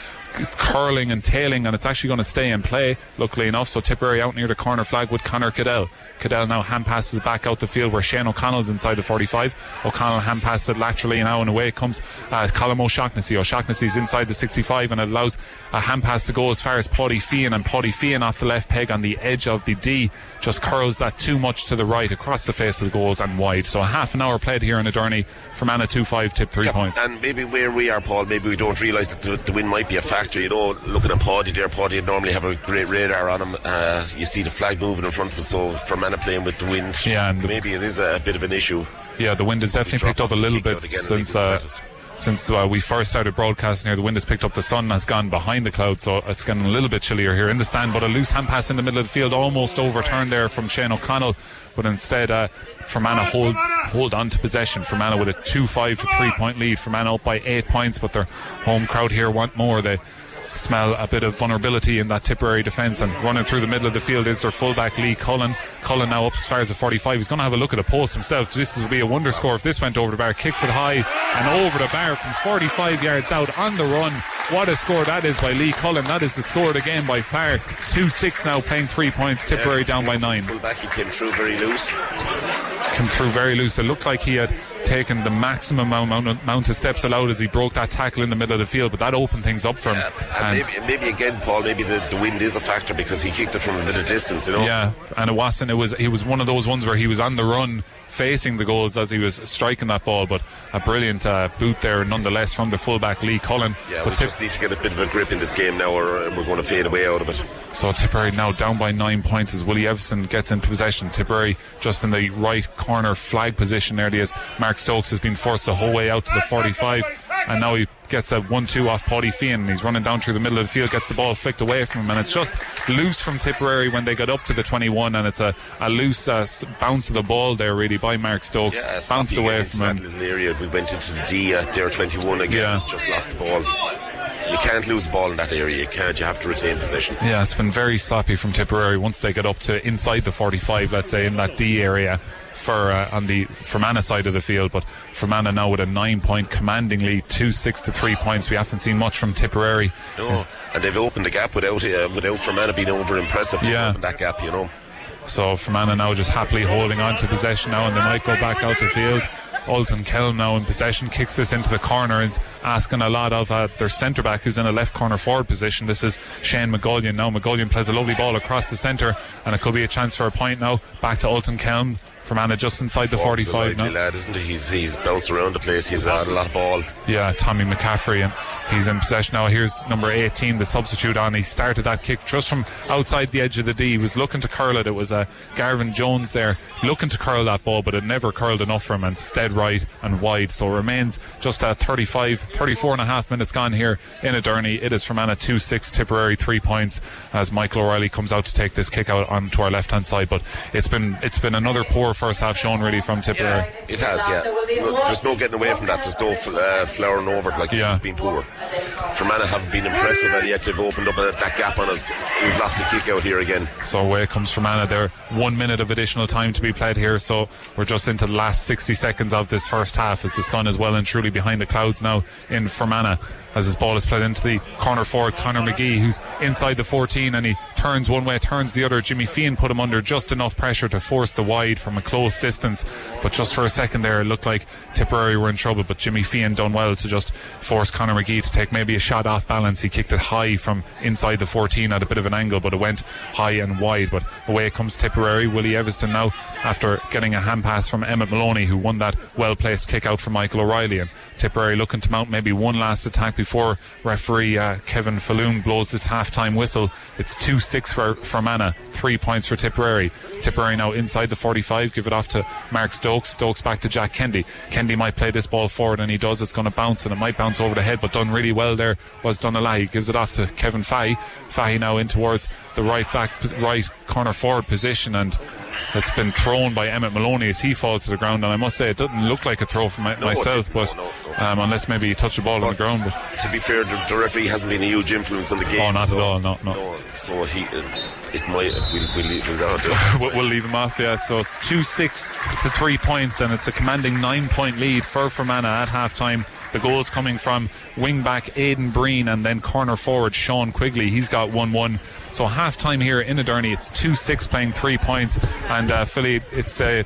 curling and tailing, and it's actually going to stay in play, luckily enough. So Tipperary out near the corner flag with Conor Cadell. Cadell now hand passes back out the field where Shane O'Connell's inside the 45. O'Connell hand passes it laterally now, and away comes Colm O'Shaughnessy. O'Shaughnessy's inside the 65, and it allows a hand pass to go as far as Paddy Feehan, and Paddy Feehan off the left peg on the edge of the D just curls that too much to the right across the face of the goals and wide. So a half an hour played here in Adurney. Fermanagh 2-5, Tipp 3 points. And maybe where we are, Paul, maybe we don't realise that the win might be a factor. You know, looking at Paddy there, Paddy normally have a great radar on him. You see the flag moving in front of us, so Fermanagh playing with the wind, and maybe it is a bit of an issue. Yeah, the wind has definitely picked up a little bit since we first started broadcasting here. The wind has picked up, the sun has gone behind the clouds, so it's getting a little bit chillier here in the stand. But a loose hand pass in the middle of the field, almost overturned there from Shane O'Connell, but instead Fermanagh hold on to possession. Fermanagh with a 2-5 to 3 point lead. Fermanagh up by 8 points, but their home crowd here want more. They smell a bit of vulnerability in that Tipperary defence, and running through the middle of the field is their fullback Lee Cullen. Cullen now up as far as the 45. He's going to have a look at the post himself. This would be a wonder score if this went over the bar. Kicks it high and over the bar from 45 yards out on the run. What a score that is by Lee Cullen. That is the score of the game by far. 2-6 now, playing 3 points. Tipperary down by 9. Fullback, he came through very loose. It looked like he had taken the maximum amount of steps allowed as he broke that tackle in the middle of the field, but that opened things up for him. And maybe again, Paul, maybe the wind is a factor, because he kicked it from a bit of distance, you know. Yeah, and it wasn't. He was one of those ones where he was on the run facing the goals as he was striking that ball, but a brilliant boot there nonetheless from the fullback Lee Cullen. Yeah, we just need to get a bit of a grip in this game now, or we're going to fade away out of it. So Tipperary now down by 9 points as Willie Everson gets in possession. Tipperary just in the right corner flag position there. Mark Stokes has been forced the whole way out to the 45, and now he gets a 1-2 off Paddy Feehan. He's running down through the middle of the field, gets the ball flicked away from him, and it's just loose from Tipperary when they got up to the 21, and it's a loose bounce of the ball there really by Mark Stokes. Yeah, bounced away from him. That little area, we went into the D at their 21 again, just lost the ball. You can't lose the ball in that area, you have to retain possession. Yeah, it's been very sloppy from Tipperary once they get up to inside the 45, let's say, in that D area on the Fermanagh side of the field. But Fermanagh now with a 9 point commanding lead, 2-6 to 3 points. We haven't seen much from Tipperary. No, and they've opened the gap without Fermanagh being over impressive to open that gap, you know. So Fermanagh now just happily holding on to possession now, and they might go back out the field. Alton Kelm now in possession, kicks this into the corner and asking a lot of their centre back, who's in a left corner forward position. This is Shane McGullion now. McGullion plays a lovely ball across the centre, and it could be a chance for a point now. Back to Alton Kelm. Fermanagh just inside the 45 now. Lad, isn't he? He's bounced around the place. He's had a lot of ball. Yeah, Tommy McCaffrey, and he's in possession now. Here's number 18, the substitute on. He started that kick just from outside the edge of the D. He was looking to curl it. It was Garvin Jones there looking to curl that ball, but it never curled enough for him, and instead right and wide. So it remains just 34 and a half minutes gone here in Adurney. It is Fermanagh 2-6, Tipperary 3 points, as Michael O'Reilly comes out to take this kick out onto our left hand side. But it's been another poor first half shown really from Tipperary. Yeah, it has, There's no getting away from that. There's no flowering over it like it's been poor. Fermanagh have been impressive, and yet they've opened up that gap on us. We've lost a kick out here again. So away comes Fermanagh there. 1 minute of additional time to be played here, so we're just into the last 60 seconds of this first half, as the sun is well and truly behind the clouds now in Fermanagh, as his ball is played into the corner forward Conor McGee, who's inside the 14, and he turns one way, turns the other. Jimmy Feehan put him under just enough pressure to force the wide from a close distance, but just for a second there it looked like Tipperary were in trouble, but Jimmy Feehan done well to just force Conor McGee to take maybe a shot off balance. He kicked it high from inside the 14 at a bit of an angle, but it went high and wide. But away comes Tipperary. Willie Evanston now, after getting a hand pass from Emmett Maloney, who won that well-placed kick out from Michael O'Reilly. And Tipperary looking to mount maybe one last attack before referee Kevin Falloon blows this half-time whistle. It's 2-6 for Fermanagh, 3 points for Tipperary. Tipperary now inside the 45, give it off to Mark Stokes. Stokes back to Jack Kendi. Kendi might play this ball forward, and he does. It's going to bounce, and it might bounce over the head, but done really well there was Donalahi. Gives it off to Kevin Fahy. Fahy now in towards the right corner forward position, and it's been thrown by Emmett Maloney as he falls to the ground. And I must say, it doesn't look like a throw from myself, but unless maybe he touched the ball on the ground. But to be fair, the referee hasn't been a huge influence on the game. Oh, not at all, no. So it might. We'll leave him off. Yeah. So 2-6 to 3 points, and it's a commanding 9-point lead for Fermanagh at half time. The goals coming from wing back Aidan Breen and then corner forward Sean Quigley. He's got 1-1. So half time here in Aderney, it's 2-6 playing 3 points. And Philly, it's a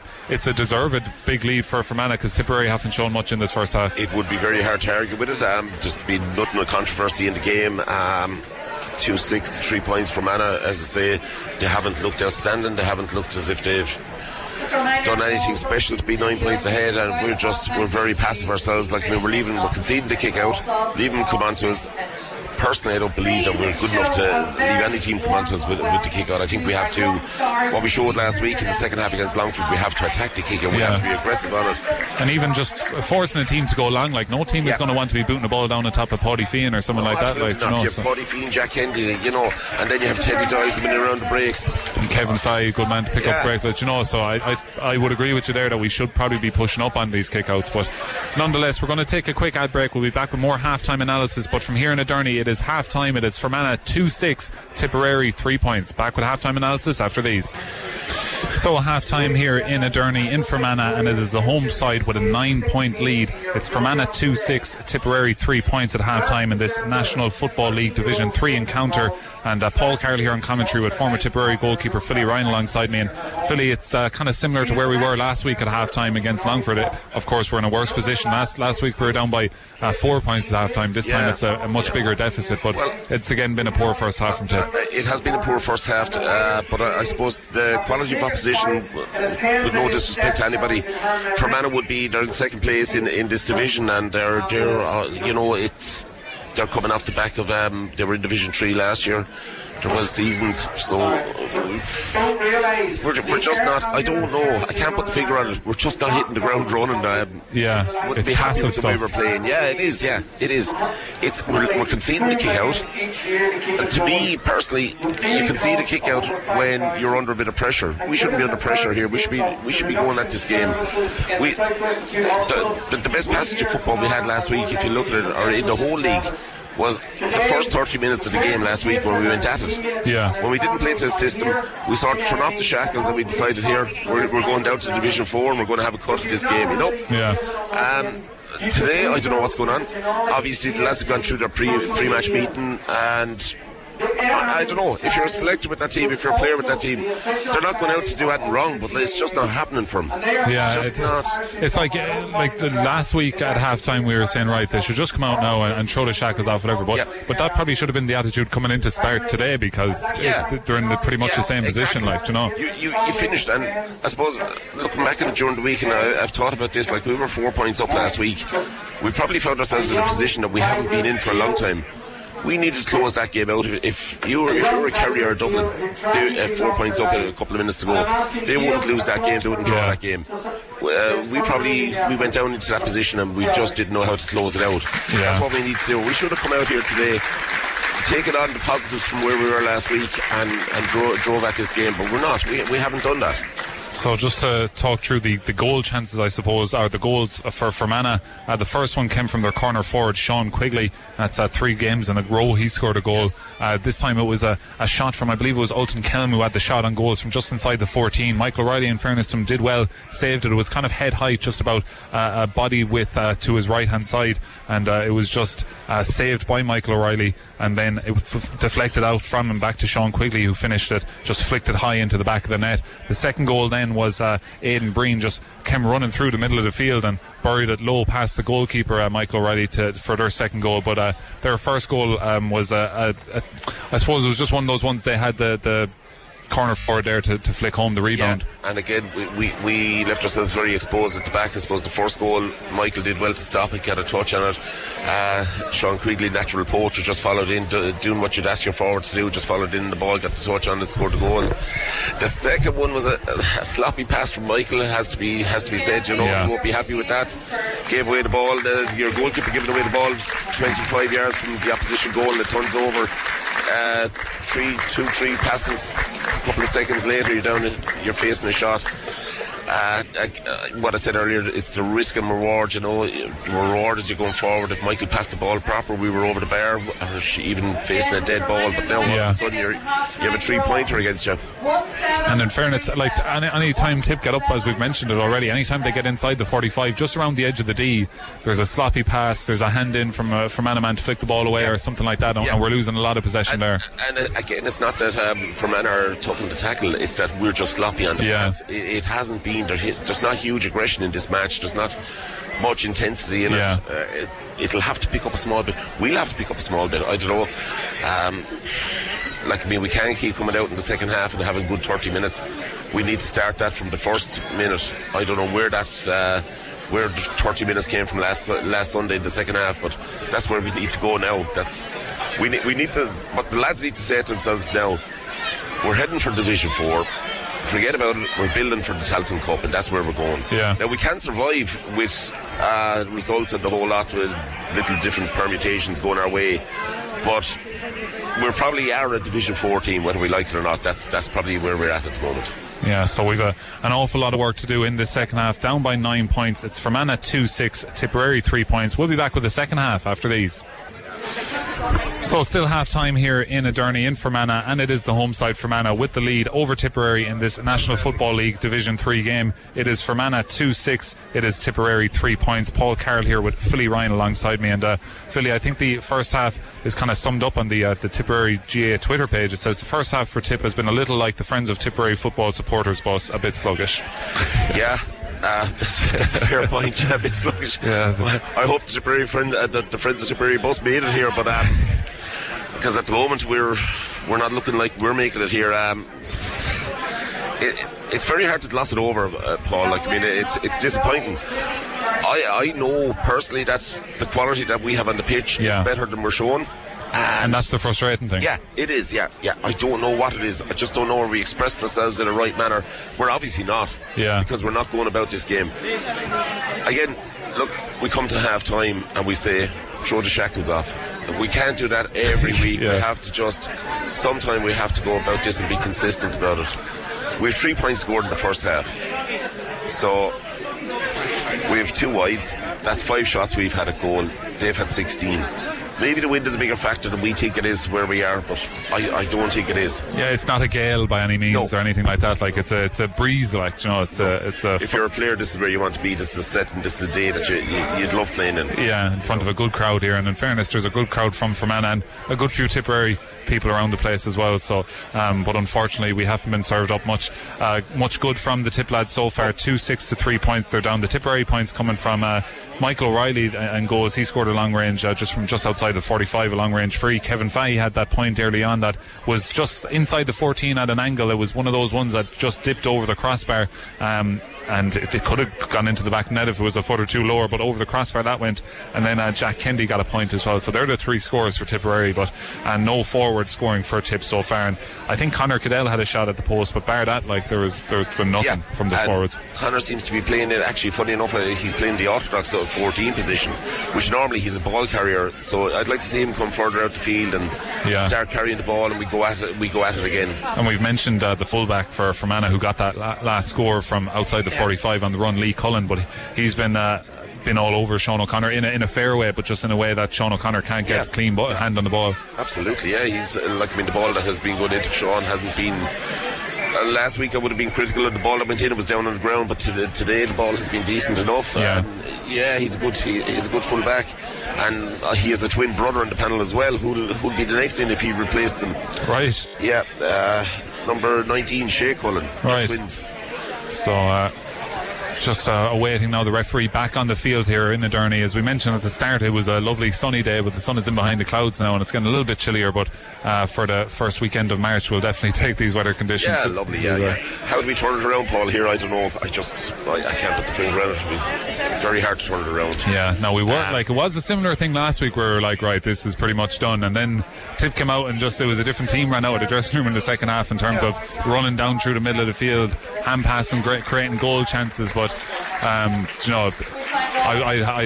deserved big lead for Fermanagh, because Tipperary haven't shown much in this first half. It would be very hard to argue with it. Just been nothing of controversy in the game. 2-6 to 3 points for Fermanagh. As I say, they haven't looked outstanding. They haven't looked as if they've done anything special to be 9 points ahead, and we're very passive ourselves. Like, we're conceding the kick out, leaving them come on to us. Personally, I don't believe that we're good enough to leave any team come on to us with the kick out. I think we have to, what we showed last week in the second half against Longford, we have to attack the kick out. We have to be aggressive on it. And even just forcing a team to go long, like, no team is going to want to be booting the ball down the top of Paddy Feehan or someone like that. Like, you have Paddy Feehan, Jack Kendi, and then you have Teddy Doyle coming in around the breaks. And Kevin Fahy, good man to pick up breaks, so I would agree with you there that we should probably be pushing up on these kickouts. But nonetheless, we're going to take a quick ad break. We'll be back with more half-time analysis. But from here in Aderney, it is half-time. It is Fermanagh 2-6, Tipperary 3 points. Back with half-time analysis after these. So half-time here in Aderney in Fermanagh, and it is the home side with a 9-point lead. It's Fermanagh 2-6, Tipperary 3 points at half-time in this National Football League Division 3 encounter. And Paul Carroll here on commentary with former Tipperary goalkeeper Philly Ryan alongside me. And Philly, it's kind of similar to where we were last week at half-time against Longford. Of course, we're in a worse position. Last week we were down by 4 points at half-time. This time it's a much bigger deficit, but it's again been a poor first half from Tip. It has been a poor first half, but I suppose the quality of opposition, with no disrespect to anybody, Fermanagh would be, they're in second place in this division, and they're coming off the back of they were in Division 3 last year. They're well seasoned, so we're just not. I don't know. I can't put the figure on it. We're just not hitting the ground running. It's passive stuff. The way we're playing. Yeah, it is. Yeah, it is. We're conceding the kick out. And to me personally, you concede a kick out when you're under a bit of pressure. We shouldn't be under pressure here. We should be going at this game. The best passage of football we had last week, if you look at it, or in the whole league, was the first 30 minutes of the game last week when we went at it. Yeah. When we didn't play to a system, we sort of turned off the shackles and we decided here we're going down to Division 4 and we're going to have a cut at this game, Yeah. Today, I don't know what's going on. Obviously, the lads have gone through their pre-match meeting, and I don't know, if you're a selector with that team, if you're a player with that team, they're not going out to do anything wrong, but it's just not happening for them. Yeah, it's just not. It's like the last week at half-time we were saying, right, they should just come out now and throw the shackles off, whatever, but that probably should have been the attitude coming into start today, because they're in pretty much the same position, You finished, and I suppose looking back at it during the week, and I've thought about this, like, we were 4 points up last week. We probably found ourselves in a position that we haven't been in for a long time. We needed to close that game out. If you were a Kerry or Dublin, 4 points up a couple of minutes to go, they wouldn't lose that game, they wouldn't draw that game. We went down into that position and we just didn't know how to close it out. That's what we need to do. We should have come out here today, taken on the positives from where we were last week, and drove at this game, but we're not. We haven't done that. So just to talk through the goal chances, I suppose, are the goals for Fermanagh. The first one came from their corner forward, Sean Quigley. That's 3 games in a row he scored a goal. This time it was a shot from, I believe it was Ulton Kelm who had the shot on goals from just inside the 14. Michael O'Reilly, in fairness to him, did well, saved it. It was kind of head height, just about a body width to his right hand side, and it was just saved by Michael O'Reilly, and then it deflected out from him back to Sean Quigley, who finished it, just flicked it high into the back of the net. The second goal then was Aidan Breen just came running through the middle of the field and buried it low past the goalkeeper, Michael O'Reilly, for their second goal. But their first goal was I suppose it was just one of those ones. They had the corner forward there to flick home the rebound. Yeah. And again, we left ourselves very exposed at the back. I suppose the first goal, Michael did well to stop it, got a touch on it. Sean Quigley, natural poacher, just followed in, doing what you'd ask your forward to do, just followed in the ball, got the touch on it, scored the goal. The second one was a sloppy pass from Michael, it has to be said, you won't be happy with that. Gave away the ball, your goalkeeper giving away the ball 25 yards from the opposition goal, it turns over. 3 passes, a couple of seconds later you're facing a shot. What I said earlier, it's the risk and reward, reward as you're going forward. If Michael passed the ball proper, we were over the bar, or even facing a dead ball, but now all of a sudden you have a 3-pointer against you. And in fairness, like any time Tipp get up, as we've mentioned it already, any time they get inside the 45, just around the edge of the D, there's a sloppy pass, there's a hand in from Fermanagh to flick the ball away or something like that, and we're losing a lot of possession there. And again, it's not that Fermanagh are tough to tackle, it's that we're just sloppy on the pass. It hasn't been, there's not huge aggression in this match, there's not much intensity in it. It'll have to pick up a small bit. We'll have to pick up a small bit. I don't know. We can't keep coming out in the second half and having good 30 minutes. We need to start that from the first minute. I don't know where the 30 minutes came from last Sunday in the second half, but that's where we need to go now. We need to. What the lads need to say to themselves now: we're heading for Division 4. Forget about it. We're building for the Tailteann Cup, and that's where we're going. Yeah. Now we can survive with results and the whole lot, with little different permutations going our way, but we're probably a Division 4 team, whether we like it or not. That's probably where we're at the moment. Yeah, so we've an awful lot of work to do in the second half. Down by 9 points. It's Fermanagh 2-6, Tipperary 3 points. We'll be back with the second half after these. So still half time here in Aderney in Fermanagh, and it is the home side Fermanagh with the lead over Tipperary in this National Football League Division 3 game. It is Fermanagh 2-6, it is Tipperary 3 points. Paul Carroll here with Philly Ryan alongside me, and Philly, I think the first half is kind of summed up on the Tipperary GA Twitter page. It says the first half for Tipp has been a little like the Friends of Tipperary football supporters bus, a bit sluggish. Yeah. That's a fair point. A bit sluggish. Yeah. I hope the Friends of Tipperary bus made it here, but because at the moment we're not looking like we're making it here. It's very hard to gloss it over, Paul. It's disappointing. I know personally that the quality that we have on the pitch is better than we're showing. And that's the frustrating thing. Yeah, it is, yeah. I don't know what it is. I just don't know if we express ourselves in the right manner. We're obviously not. Yeah. Because we're not going about this game. Again, look, we come to half time and we say, throw the shackles off. We can't do that every week. We have to sometime we have to go about this and be consistent about it. We have 3 points scored in the first half. So we have 2 wides. That's 5 shots we've had at goal. They've had 16. Maybe the wind is a bigger factor than we think it is where we are, but I don't think it is. Yeah, it's not a gale by any means or anything like that. Like it's a breeze, like it's a. If you're a player, this is where you want to be. This is the setting. This is the day that you'd love playing in. Yeah, in front of a good crowd here, and in fairness, there's a good crowd from Fermanagh and a good few Tipperary people around the place as well. So, but unfortunately, we haven't been served up much good from the Tipp lads so far. 2-6 to 3 points. They're down. The Tipperary points coming from Michael O'Reilly and goals. He scored a long range just outside the 45, a long range free. Kevin Fahey had that point early on that was just inside the 14 at an angle. It was one of those ones that just dipped over the crossbar, and it could have gone into the back net if it was a foot or two lower, but over the crossbar that went. And then Jack Kendi got a point as well. So they're the 3 scores for Tipperary, and no forward scoring for Tipp so far. And I think Conor Cadell had a shot at the post, but bar that, there's been nothing from the forwards. Conor seems to be playing it. Actually, funny enough, he's playing the orthodox 14 position, which normally he's a ball carrier. So I'd like to see him come further out the field and start carrying the ball, and we go at it again. And we've mentioned the fullback for Fermanagh who got that last score from outside the 45 on the run, Lee Cullen, but he's been all over Sean O'Connor in a fair way, but just in a way that Sean O'Connor can't get a clean hand on the ball. Absolutely, yeah. He's the ball that has been going into Sean hasn't been. Last week I would have been critical of the ball that went in. It was down on the ground, but today the ball has been decent enough. He's a good fullback, and he has a twin brother on the panel as well who'll be the next in if he replaces him. Right. Yeah. Number 19, Shea Cullen. Right. Twins. So just awaiting now the referee back on the field here in Aderney. As we mentioned at the start, it was a lovely sunny day, but the sun is in behind the clouds now and it's getting a little bit chillier, but for the first weekend of March we'll definitely take these weather conditions. Yeah, lovely, yeah. How do we turn it around, Paul, here? I don't know. I can't put the finger on it. It'll be very hard to turn it around. Yeah, no, we were it was a similar thing last week where we were like, right, this is pretty much done, and then Tipp came out and it was a different team ran out of the dressing room in the second half in terms of running down through the middle of the field, hand passing, creating goal chances, but I'd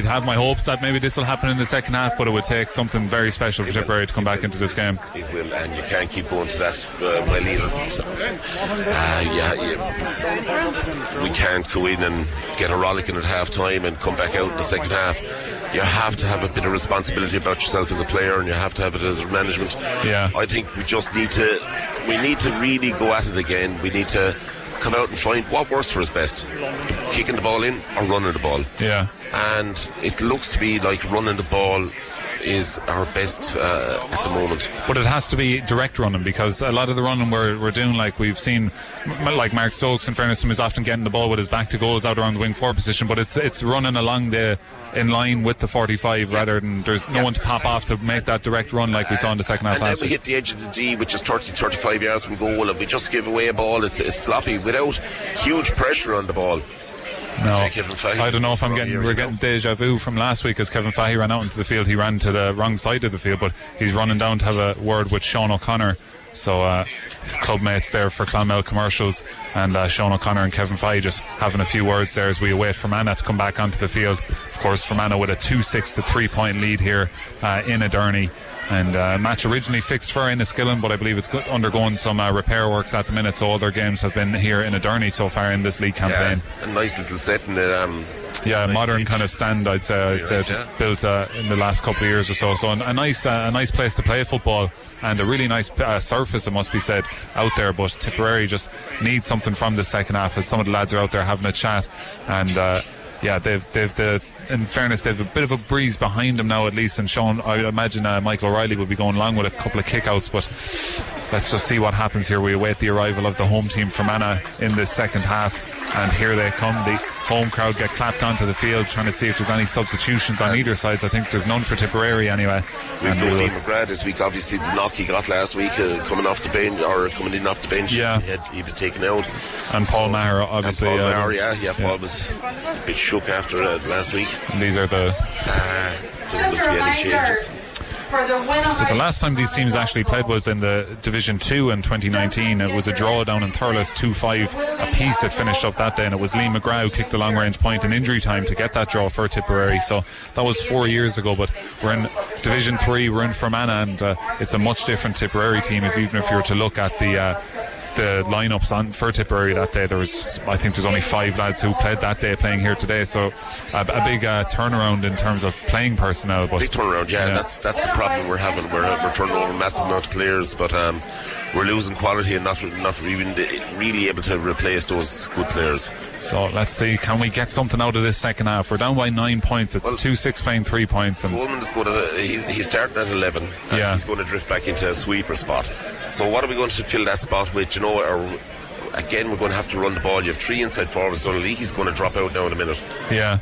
have my hopes that maybe this will happen in the second half, but it would take something very special for Tipperary to come back into this game. It will, and you can't keep going to that well either. We can't go in and get a rollicking at half time and come back out in the second half. You have to have a bit of responsibility about yourself as a player, and you have to have it as a management. Yeah. I think we need to really go at it again. We need to come out and find what works for us best, kicking the ball in or running the ball. Yeah. And it looks to be like running the ball is our best at the moment. But it has to be direct running, because a lot of the running we're doing, like we've seen, like Mark Stokes, in fairness to him, is often getting the ball with his back to goals out around the wing forward position, but it's running along in line with the 45 rather than there's no one to pop off to make that direct run like we saw in the second half last week. And then we hit the edge of the D, which is 30-35 yards from goal, and we just give away a ball. It's sloppy without huge pressure on the ball. No, I don't know if we're getting deja vu from last week, as Kevin Fahey ran out into the field. He ran to the wrong side of the field, but he's running down to have a word with Sean O'Connor. So club mates there for Clonmel Commercials, and Sean O'Connor and Kevin Fahey just having a few words there as we await Fermanagh to come back onto the field. Of course, Fermanagh with a 2-6 to 3 point lead here in Aderney. And match originally fixed for Enniskillen, but I believe it's undergoing some repair works at the minute, so all their games have been here in Aderney so far in this league campaign. A nice little set in the nice modern beach. Kind of stand, I'd say built in the last couple of years or so. So a nice place to play football, and a really nice surface, it must be said, out there. But Tipperary just needs something from the second half, as some of the lads are out there having a chat, and they've in fairness, they've a bit of a breeze behind them now, at least. And Sean, I imagine Michael O'Reilly will be going along with a couple of kickouts, but let's just see what happens here. We await the arrival of the home team Fermanagh in this second half, and here they come. The home crowd get clapped onto the field, trying to see if there's any substitutions on either side. I think there's none for Tipperary anyway. We've no Liam McGrath this week. Obviously the knock he got last week, coming in off the bench. Yeah, he was taken out. And Paul Maher, obviously. Paul was a bit shook after last week. And these are the doesn't look to be any changes. So the last time these teams actually played was in the Division 2 in 2019. It was a draw down in Thurles, 2-5 apiece. It finished up that day, and it was Liam McGrath who kicked the long range point in injury time to get that draw for Tipperary. So that was 4 years ago, but we're in Division 3, we're in Fermanagh, and it's a much different Tipperary team. Even if you were to look at the lineups for Tipperary that day, I think there's only 5 lads who played that day playing here today, so a big turnaround in terms of playing personnel. But big turnaround, yeah. That's the problem we're having. We're turning over a massive amount of players, but we're losing quality and not even really able to replace those good players. So let's see, can we get something out of this second half? We're down by 9 points. It's 2-6 playing 3 points. And Coleman is going to he's starting at 11, and he's going to drift back into a sweeper spot. So what are we going to fill that spot with? Again, we're going to have to run the ball. You have 3 inside forwards, so he's going to drop out now in a minute. Yeah.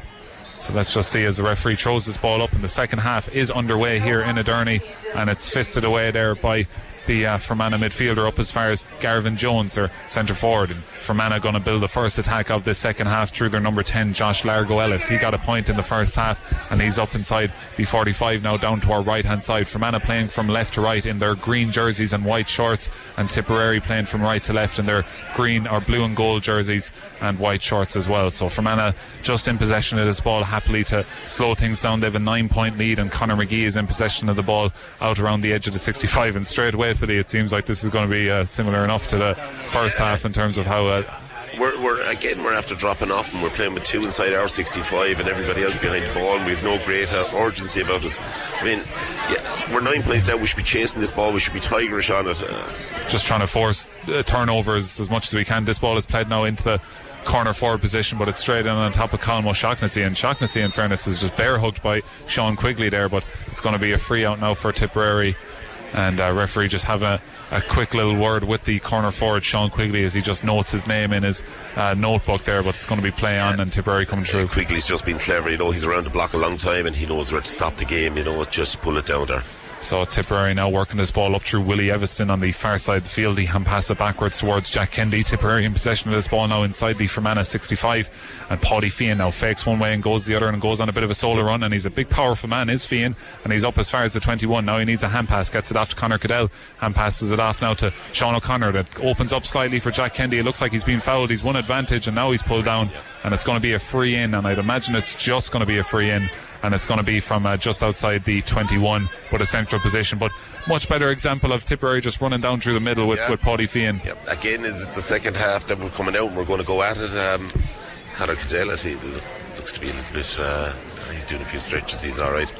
So let's just see as the referee throws this ball up, and the second half is underway here in Aderney, and it's fisted away there by the Fermanagh midfielder up as far as Garvin Jones, their centre forward. And Fermanagh going to build the first attack of this second half through their number 10, Josh Largo Ellis. He got a point in the first half, and he's up inside the 45 now, down to our right hand side. Fermanagh playing from left to right in their green jerseys and white shorts, and Tipperary playing from right to left in their green or blue and gold jerseys and white shorts as well. So Fermanagh just in possession of this ball happily to slow things down. They have a 9 point lead, and Conor McGee is in possession of the ball out around the edge of the 65, and straight away it seems like this is going to be similar enough to the first half in terms of how we're after dropping off, and we're playing with 2 inside our 65 and everybody else behind the ball, and we have no great urgency about us. I mean, we're 9 points down. We should be chasing this ball. We should be tigerish on it, just trying to force turnovers as much as we can. This ball is played now into the corner forward position, but it's straight in on top of Colm O'Shaughnessy, and Shaughnessy, in fairness, is just bear hugged by Sean Quigley there, but it's going to be a free out now for Tipperary. And referee just having a quick little word with the corner forward Sean Quigley as he just notes his name in his notebook there, but it's going to be play on and Tipperary coming through. Quigley's just been clever, he's around the block a long time and he knows where to stop the game, just pull it down there. So Tipperary now working this ball up through Willie Evanston on the far side of the field. He hand pass it backwards towards Jack Kennedy. Tipperary in possession of this ball now inside the Fermanagh 65, and Paddy Feehan now fakes one way and goes the other and goes on a bit of a solo run, and he's a big powerful man is Feehan, and he's up as far as the 21. Now he needs a hand pass, gets it off to Conor Cadell, hand passes it off now to Sean O'Connor, that opens up slightly for Jack Kennedy. It looks like he's been fouled, he's won advantage and now he's pulled down, and it's going to be a free in, and I'd imagine it's just going to be a free in, and it's going to be from just outside the 21, but a central position. But much better example of Tipperary just running down through the middle with Paddy Feehan. Again, is it the second half that we're coming out and we're going to go at it? Conor Cadell, looks to be a little bit he's doing a few stretches, he's alright.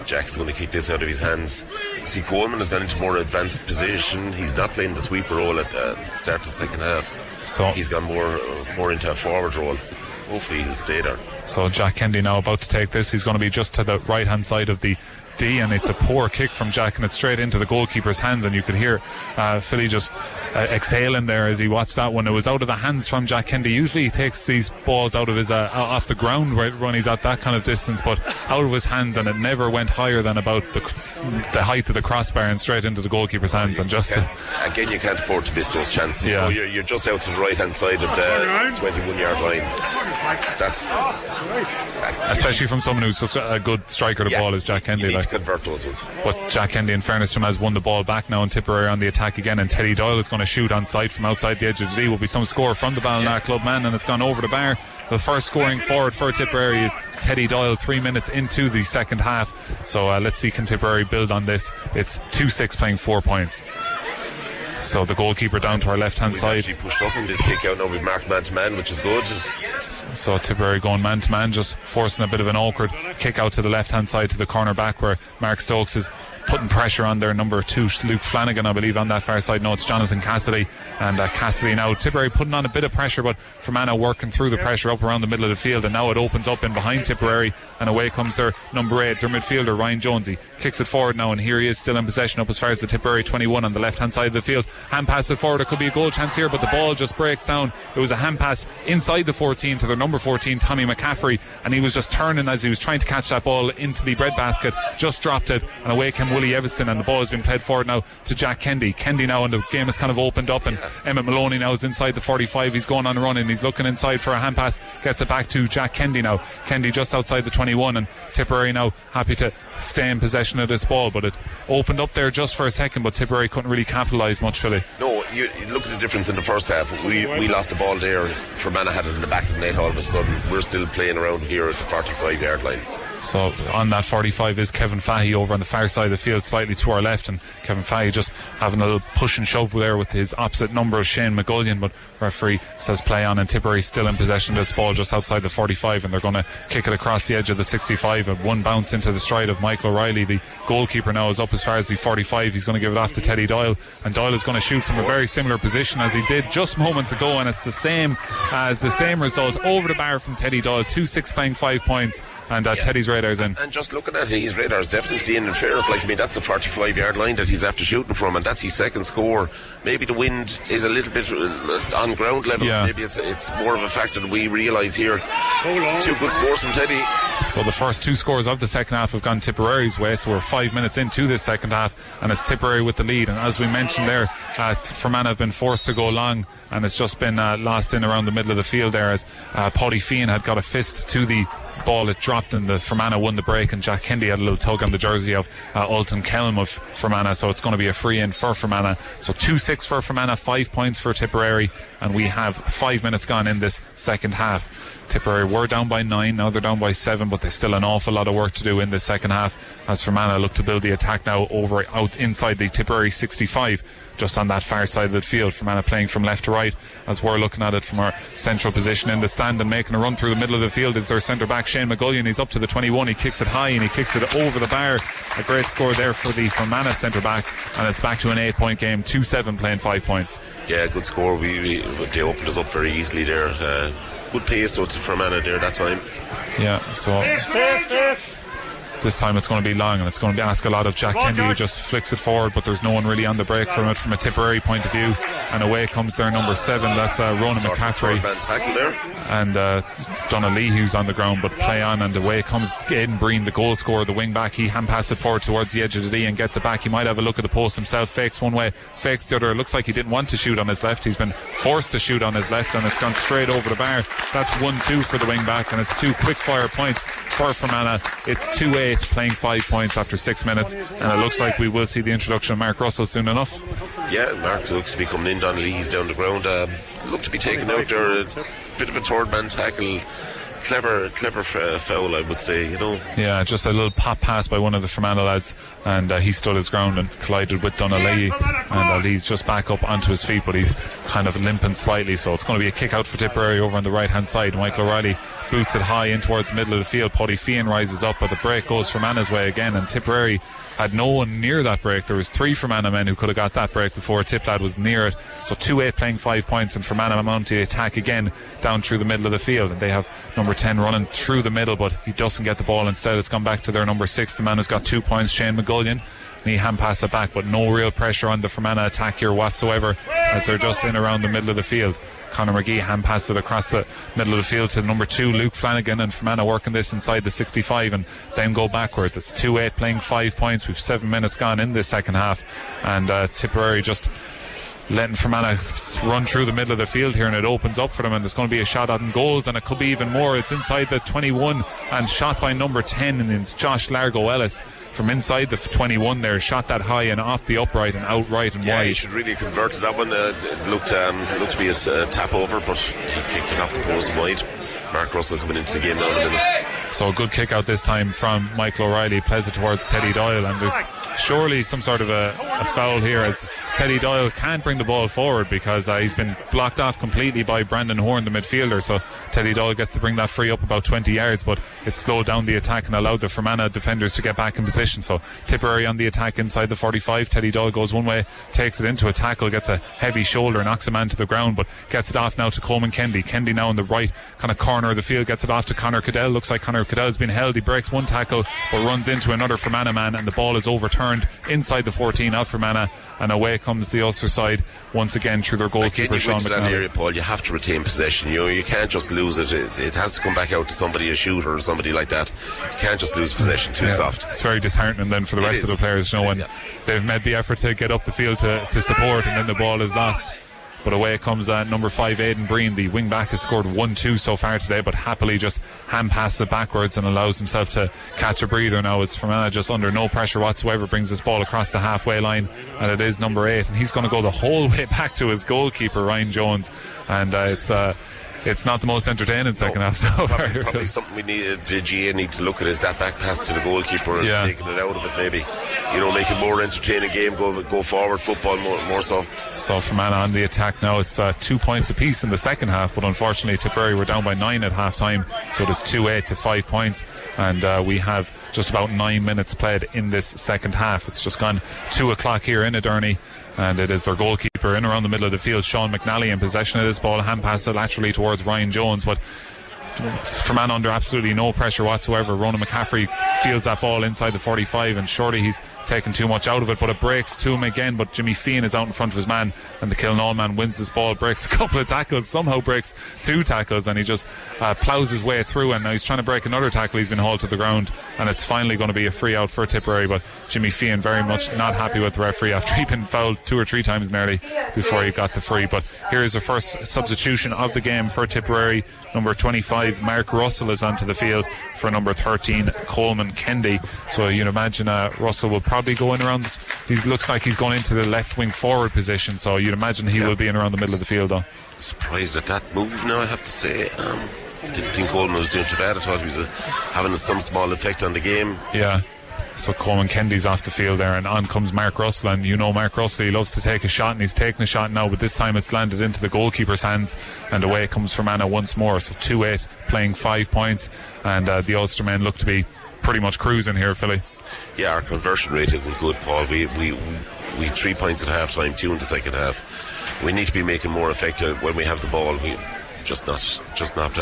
Jack's going to kick this out of his hands. See, Coleman has gone into more advanced position. He's not playing the sweeper role at the start of the second half, so he's gone more into a forward role. Hopefully he'll stay there. So Jack Kennedy now about to take this. He's going to be just to the right hand side of the D, and it's a poor kick from Jack, and it's straight into the goalkeeper's hands, and you could hear Philly just exhaling there as he watched that one. It was out of the hands from Jack Kennedy. Usually he takes these balls out of his off the ground when he's at that kind of distance, but out of his hands, and it never went higher than about the height of the crossbar and straight into the goalkeeper's hands. And just again, you can't afford to miss those chances. You're just out to the right hand side of the 21-yard line. That's especially from someone who's such a good striker of the ball as Jack Kennedy. You need to convert those ones. But Jack Kennedy, in fairness to him, has won the ball back now, and Tipperary on the attack again, and Teddy Doyle is going to shoot on sight from outside the edge of the D. Will be some score from the Ballina club man, and it's gone over the bar. The first scoring forward for Tipperary is Teddy Doyle 3 minutes into the second half. So let's see, can Tipperary build on this? It's 2-6 playing 4 points. So the goalkeeper down to our left hand side. We've pushed up in this kick out now. We've marked man to man, which is good. So Tipperary going man to man, just forcing a bit of an awkward kick out to the left hand side to the corner back, where Mark Stokes is putting pressure on their number 2 Luke Flanagan, I believe, on that far side. No, it's Jonathan Cassidy, and Cassidy now. Tipperary putting on a bit of pressure, but Fermanagh working through the pressure up around the middle of the field, and now it opens up in behind Tipperary, and away comes their number 8, their midfielder Ryan Jonesy. Kicks it forward now, and here he is still in possession up as far as the Tipperary 21 on the left hand side of the field. Hand pass it forward, there could be a goal chance here, but the ball just breaks down. It was a hand pass inside the 14 to their number 14 Tommy McCaffrey, and he was just turning as he was trying to catch that ball into the breadbasket, just dropped it, and away came Willie Evanston, and the ball has been played forward now to Jack Kennedy now, and the game has kind of opened up, and Emmett Maloney now is inside the 45. He's going on a run and he's looking inside for a hand pass, gets it back to Jack Kennedy now. Kennedy just outside the 21, and Tipperary now happy to stay in possession of this ball, but it opened up there just for a second, but Tipperary couldn't really capitalise much, Philly. No, you look at the difference in the first half. We lost the ball there. Fermanagh had it in the back of the net all of a sudden. We're still playing around here at the 45-yard line. So on that 45 is Kevin Fahey over on the far side of the field, slightly to our left, and Kevin Fahey just having a little push and shove there with his opposite number of Shane McGullion, but referee says play on, and Tipperary still in possession of this ball just outside the 45, and they're going to kick it across the edge of the 65, and one bounce into the stride of Michael O'Reilly. The goalkeeper now is up as far as the 45. He's going to give it off to Teddy Doyle, and Doyle is going to shoot from a very similar position as he did just moments ago, and it's the same result over the bar from Teddy Doyle. 2-6 playing 5 points, and Teddy's radar's in. And just looking at it, his radar's definitely in fairness. That's the 45-yard line that he's after shooting from, and that's his second score. Maybe the wind is a little bit on ground level. Maybe it's more of a factor than we realise here. 2 good scores from Teddy. So the first 2 scores of the second half have gone Tipperary's way, so we're 5 minutes into this second half, and it's Tipperary with the lead. And as we mentioned there, Fermanagh have been forced to go long, and it's just been lost in around the middle of the field there, as Paddy Feehan had got a fist to the ball. It dropped, and the Fermanagh won the break, and Jack Kennedy had a little tug on the jersey of Alton Kelm of Fermanagh, so it's going to be a free in for Fermanagh. So 2-6 for Fermanagh, 5 points for Tipperary, and we have 5 minutes gone in this second half. Tipperary were down by 9, now they're down by 7, but there's still an awful lot of work to do in this second half, as Fermanagh look to build the attack now out inside the Tipperary 65, just on that far side of the field. Fermanagh playing from left to right, as we're looking at it from our central position in the stand, and making a run through the middle of the field is their centre back Shane McGullion. He's up to the 21, he kicks it high and he kicks it over the bar. A great score there for the Fermanagh centre back, and it's back to an 8-point game. 2-7 playing 5 points. Yeah, good score. They opened us up very easily there. Good pace though to Fermanagh there that time. Yeah, so this time it's going to be long, and it's going to ask a lot of Jack Kennedy, who just flicks it forward, but there's no one really on the break from it from a Tipperary point of view. And away comes their number 7, that's Ronan McCaffrey, and it's Donald Lee who's on the ground, but play on, and away comes Aidan Breen, the goal scorer, the wing back. He hand passes it forward towards the edge of the D and gets it back. He might have a look at the post himself, fakes one way, fakes the other. It looks like he didn't want to shoot on his left, he's been forced to shoot on his left, and it's gone straight over the bar. That's 1-2 for the wing back, and it's 2 quick fire points for Fermanagh. It's 2-8, playing 5 points after 6 minutes, and it looks like we will see the introduction of Mark Russell soon enough. Yeah, Mark looks to be coming in. Donnelly, he's down the ground, look to be taken out there. A bit of a third man tackle. Clever foul, I would say, Yeah, just a little pop pass by one of the Fermanagh lads, and he stood his ground and collided with Donnelly, and he's just back up onto his feet, but he's kind of limping slightly, so it's going to be a kick out for Tipperary over on the right hand side. Michael O'Reilly boots it high in towards the middle of the field. Paddy Feehan rises up, but the break goes Fermanagh's way again, and Tipperary had no one near that break. There was 3 Fermanagh men who could have got that break before Tipp lad was near it. So 2-8 playing 5 points, and Fermanagh mounting the attack again down through the middle of the field, and they have number 10 running through the middle, but he doesn't get the ball. Instead it's gone back to their number 6, the man who's got 2 points, Shane McGullion, and he hand pass it back, but no real pressure on the Fermanagh attack here whatsoever, as they're just in around the middle of the field. Conor McGee hand passed it across the middle of the field to number 2, Luke Flanagan, and Fermanagh working this inside the 65 and then go backwards. It's 2-8 playing 5 points. We've 7 minutes gone in this second half, and Tipperary just letting Fermanagh run through the middle of the field here, and it opens up for them, and there's going to be a shot on goals, and it could be even more. It's inside the 21 and shot by number 10, and it's Josh Largo Ellis from inside the 21 there, shot that high and off the upright and outright and wide. He should really convert to that one. It looked to be a tap over, but he kicked it off the post wide. Mark Russell coming into the game now in a minute. So a good kick out this time from Michael O'Reilly, plays it towards Teddy Doyle, and there's surely some sort of a foul here, as Teddy Doyle can't bring the ball forward because he's been blocked off completely by Brandon Horn, the midfielder. So Teddy Doyle gets to bring that free up about 20 yards, but it slowed down the attack and allowed the Fermanagh defenders to get back in position. So Tipperary on the attack inside the 45. Teddy Doyle goes one way, takes it into a tackle, gets a heavy shoulder, knocks a man to the ground, but gets it off now to Coleman Kennedy. Kennedy now in the right kind of corner of the field, gets it off to Conor Cadell. Looks like Conor Cadell's been held. He breaks one tackle but runs into another Fermanagh man, and the ball is overturned inside the 14 out Fermanagh, and away comes the Ulster side once again through their goalkeeper Sean McNally. Area, Paul, you have to retain possession. You can't just lose it. It has to come back out to somebody, a shooter or somebody like that. You can't just lose possession too soft. It's very disheartening then for the rest of the players, when they've made the effort to get up the field to support, and then the ball is lost. But away comes number 5, Aidan Breen. The wing back has scored 1-2 so far today, but happily just hand passes it backwards and allows himself to catch a breather now, as Fermanagh just under no pressure whatsoever brings this ball across the halfway line, and it is number 8, and he's going to go the whole way back to his goalkeeper Ryan Jones, and it's not the most entertaining second half so far. Probably something the GA need to look at is that back pass to the goalkeeper and taking it out of it, maybe. Make it more entertaining game, go forward football more so. So Fermanagh on the attack now. It's 2 points apiece in the second half, but unfortunately Tipperary were down by 9 at half time, so it is 2-8 to 5 points, and we have just about 9 minutes played in this second half. It's just gone 2 o'clock here in Aderney, and it is their goalkeeper in around the middle of the field, Sean McNally, in possession of this ball, hand pass it laterally towards Ryan Jones, but Fermanagh under absolutely no pressure whatsoever. Ronan McCaffrey feels that ball inside the 45, and surely he's taken too much out of it, but it breaks to him again, but Jimmy Feehan is out in front of his man, and the Kilnall man wins this ball, breaks a couple of tackles, somehow breaks 2 tackles, and he just ploughs his way through, and now he's trying to break another tackle. He's been hauled to the ground, and it's finally going to be a free out for Tipperary, but Jimmy Feehan very much not happy with the referee after he'd been fouled 2 or 3 times nearly before he got the free. But here's the first substitution of the game for Tipperary. Number 25 Mark Russell is onto the field for number 13 Coleman Kennedy. So you'd imagine Russell will probably go in around, he looks like he's going into the left wing forward position, so you'd imagine he will be in around the middle of the field though. Surprised at that move now, I have to say. Didn't think Coleman was doing too bad. I thought he was having some small effect on the game. Yeah. So Coleman Kennedy's off the field there, and on comes Mark Russell, and Mark Russell, he loves to take a shot, and he's taking a shot now, but this time it's landed into the goalkeeper's hands, and away comes Fermanagh once more. So 2-8 playing 5 points, and the Ulster men look to be pretty much cruising here, Philly. Yeah, our conversion rate isn't good, Paul. We 3 points at half time, 2 in the second half. We need to be making more effective when we have the ball. just not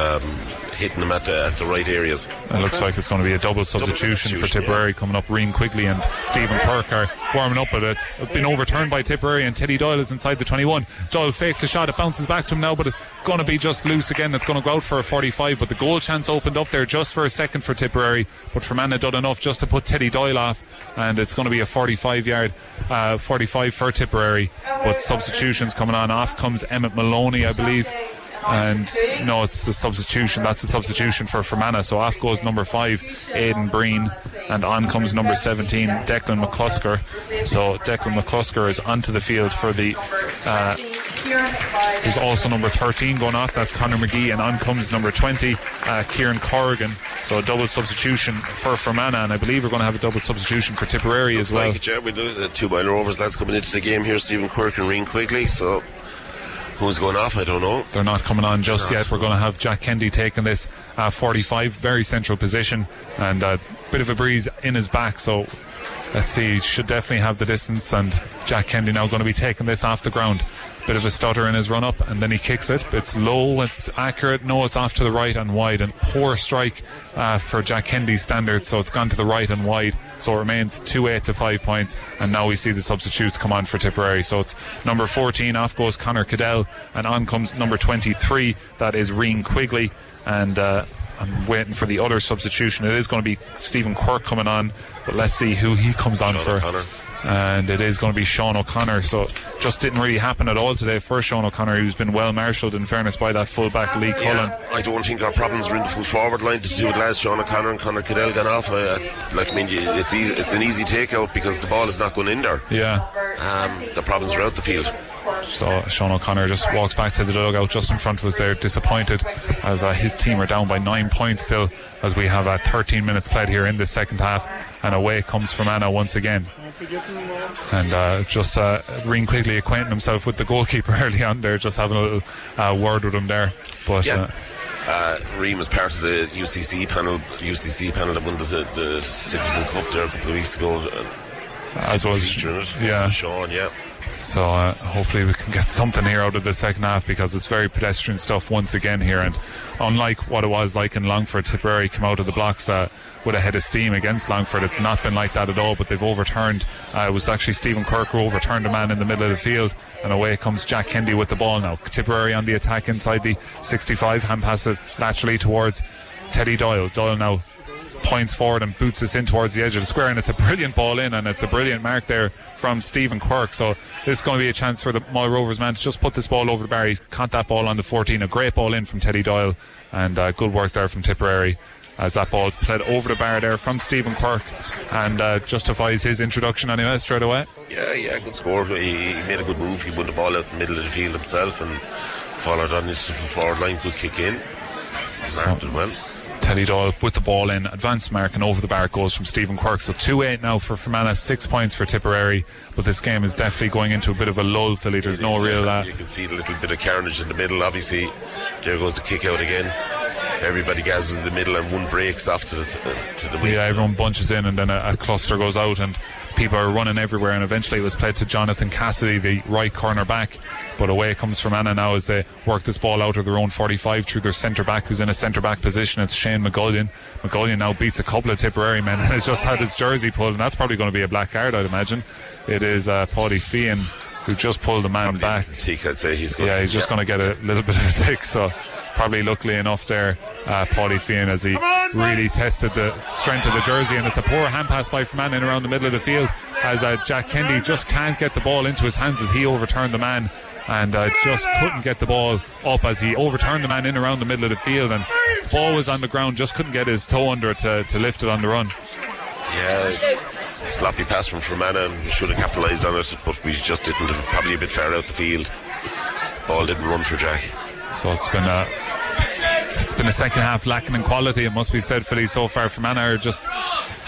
hitting them at the right areas. It looks like it's going to be a double substitution for Tipperary coming up. Rian Quigley and Stephen Quirk are warming up, but it's been overturned by Tipperary, and Teddy Doyle is inside the 21. Doyle fakes a shot, it bounces back to him now, but it's going to be just loose again. It's going to go out for a 45, but the goal chance opened up there just for a second for Tipperary, but Fermanagh done enough just to put Teddy Doyle off, and it's going to be a 45 for Tipperary. But substitutions coming on. Off comes Emmett Maloney, I believe. And no, it's a substitution. That's a substitution for Fermanagh. So off goes number 5, Aidan Breen, and on comes number 17, Declan McClusker. So Declan McClusker is onto the field for the there's also number 13 going off. That's Conor McGee, and on comes number 20, Kieran Corrigan. So a double substitution for Fermanagh, and I believe we're going to have a double substitution for Tipperary as well. We do the 2 Mile Rovers lads coming into the game here, Stephen Quirk and Rian Quigley. So who's going off? I don't know. They're not coming on just yet. We're going to have Jack Kendy taking this 45, very central position, and a bit of a breeze in his back. So let's see, he should definitely have the distance, and Jack Kendy now going to be taking this off the ground. Bit of a stutter in his run up, and then he kicks it. It's low, it's accurate. No, it's off to the right and wide, and poor strike for Jack Kendy's standards. So it's gone to the right and wide. So it remains 2-8 to 5 points, and now we see the substitutes come on for Tipperary. So it's number 14, off goes Conor Cadell, and on comes number 23, that is Rian Quigley. And I'm waiting for the other substitution. It is going to be Stephen Quirk coming on, but let's see who he comes on for. O'Connor. And it is going to be Sean O'Connor. So just didn't really happen at all today for Sean O'Connor, who's been well marshalled in fairness by that fullback Lee Cullen. I don't think our problems are in the full forward line to do with lads Sean O'Connor and Conor Cadell gone off. It's an easy takeout because the ball is not going in there. The problems are out the field. So Sean O'Connor just walks back to the dugout just in front of us there, disappointed as his team are down by 9 points still, as we have 13 minutes played here in the second half, and away comes Fermanagh once again. And Rian Quigley acquainting himself with the goalkeeper early on there, just having a little word with him there. But Rian was part of the UCC panel that won the Citizen Cup there a couple of weeks ago, as was Sean. So hopefully we can get something here out of the second half, because it's very pedestrian stuff once again here, and unlike what it was like in Longford, Tipperary came out of the blocks with a head of steam against Longford. It's not been like that at all, but they've overturned. It was actually Stephen Quirk who overturned a man in the middle of the field, and away comes Jack Kendy with the ball now. Tipperary on the attack inside the 65, hand pass it laterally towards Teddy Doyle. Doyle now points forward and boots us in towards the edge of the square, and it's a brilliant ball in, and it's a brilliant mark there from Stephen Quirk. So this is going to be a chance for the Moyle Rovers man to just put this ball over the bar. He's caught that ball on the 14, a great ball in from Teddy Doyle, and good work there from Tipperary as that ball's played over the bar there from Stephen Quirk, and justifies his introduction anyway straight away. Yeah, good score. He made a good move. He won the ball out in the middle of the field himself and followed on into the forward line. Good kick in. Marked it well. Teddy Doyle with the ball in, advanced mark, and over the bar goes from Stephen Quirk. So 2-8 now for Fermanagh, 6 points for Tipperary, but this game is definitely going into a bit of a lull, Philly. There's no real you can see the little bit of carnage in the middle. Obviously there goes the kick out again. Everybody gathers in the middle and one breaks off to the wing. Yeah, everyone bunches in, and then a cluster goes out, and people are running everywhere, and eventually it was played to Jonathan Cassidy, the right corner back. But away comes Fermanagh now as they work this ball out of their own 45 through their centre back, who's in a centre back position. It's Shane McGullion. McGullion now beats a couple of Tipperary men and has just had his jersey pulled, and that's probably going to be a black card, I'd imagine. It is Paddy Feehan who just pulled the man back. I'd say he's just going to get a little bit of a tick. So probably luckily enough there, Paddy Feehan, as he really tested the strength of the jersey, and it's a poor hand pass by Fermanagh in around the middle of the field as Jack Kendy just can't get the ball into his hands as he overturned the man, and just couldn't get the ball up as he overturned the man in around the middle of the field, and the ball was on the ground, just couldn't get his toe under it to lift it on the run. Yeah, sloppy pass from Fermanagh, and we should have capitalised on it, but we just didn't. Probably a bit far out the field. Ball didn't run for Jack. So it's been a second half lacking in quality, it must be said, Philly, so far. Fermanagh are just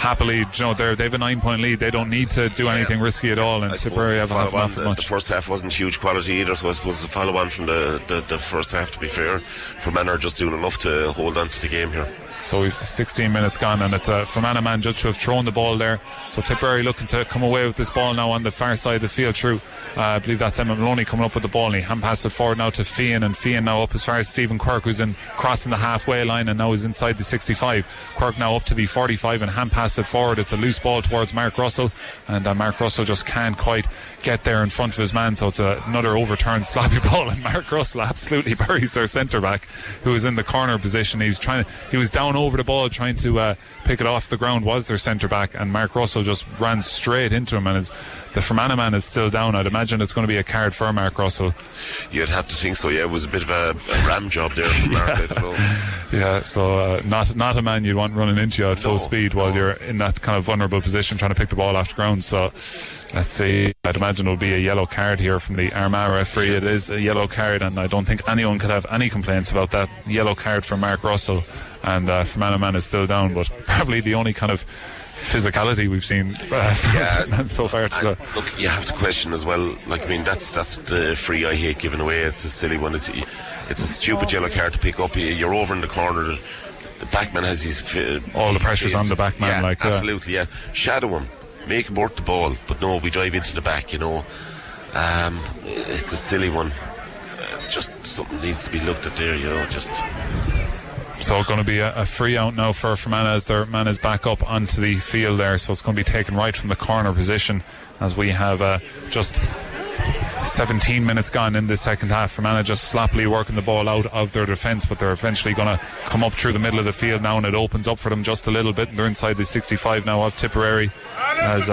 happily, they have a 9-point lead. They don't need to do anything risky at all, and Tipperary haven't offered much. The first half wasn't huge quality either, so I suppose the follow on from the first half, to be fair, Fermanagh are just doing enough to hold on to the game here. So we've 16 minutes gone, and it's a Fermanagh man judged to have thrown the ball there. So Tipperary looking to come away with this ball now on the far side of the field through. I believe that's Emmett Maloney coming up with the ball, and he hand passes it forward now to Fian, and Fian now up as far as Stephen Quirk, who's crossing the halfway line and now is inside the 65. Quirk now up to the 45 and hand passes it forward. It's a loose ball towards Mark Russell, and Mark Russell just can't quite get there in front of his man, so it's another overturned sloppy ball, and Mark Russell absolutely buries their centre back, who was in the corner position. He was down over the ball trying to pick it off the ground, was their centre back, and Mark Russell just ran straight into him, and the Fermanagh man is still down. I'd imagine it's going to be a card for Mark Russell. You'd have to think so, yeah. It was a bit of a ram job there from Mark. I don't know. Yeah, so not a man you'd want running into you at full speed while you're in that kind of vulnerable position trying to pick the ball off the ground. So let's see, I'd imagine it'll be a yellow card here from the Armagh referee. It is a yellow card, and I don't think anyone could have any complaints about that yellow card for Mark Russell. And Fermanagh man is still down, but probably the only kind of physicality we've seen so far today. Look, you have to question as well, that's the free I hate giving away. It's a silly one. It's a stupid yellow card to pick up. You're over in the corner, the backman has his all the pressure's on the backman, absolutely, shadow him, make him work the ball, but no, we drive into the back, it's a silly one. Just something needs to be looked at there, So going to be a free out now for Fermanagh as their man is back up onto the field there. So it's going to be taken right from the corner position as we have just 17 minutes gone in this second half. Fermanagh just sloppily working the ball out of their defence, but they're eventually going to come up through the middle of the field now, and it opens up for them just a little bit, and they're inside the 65 now of Tipperary as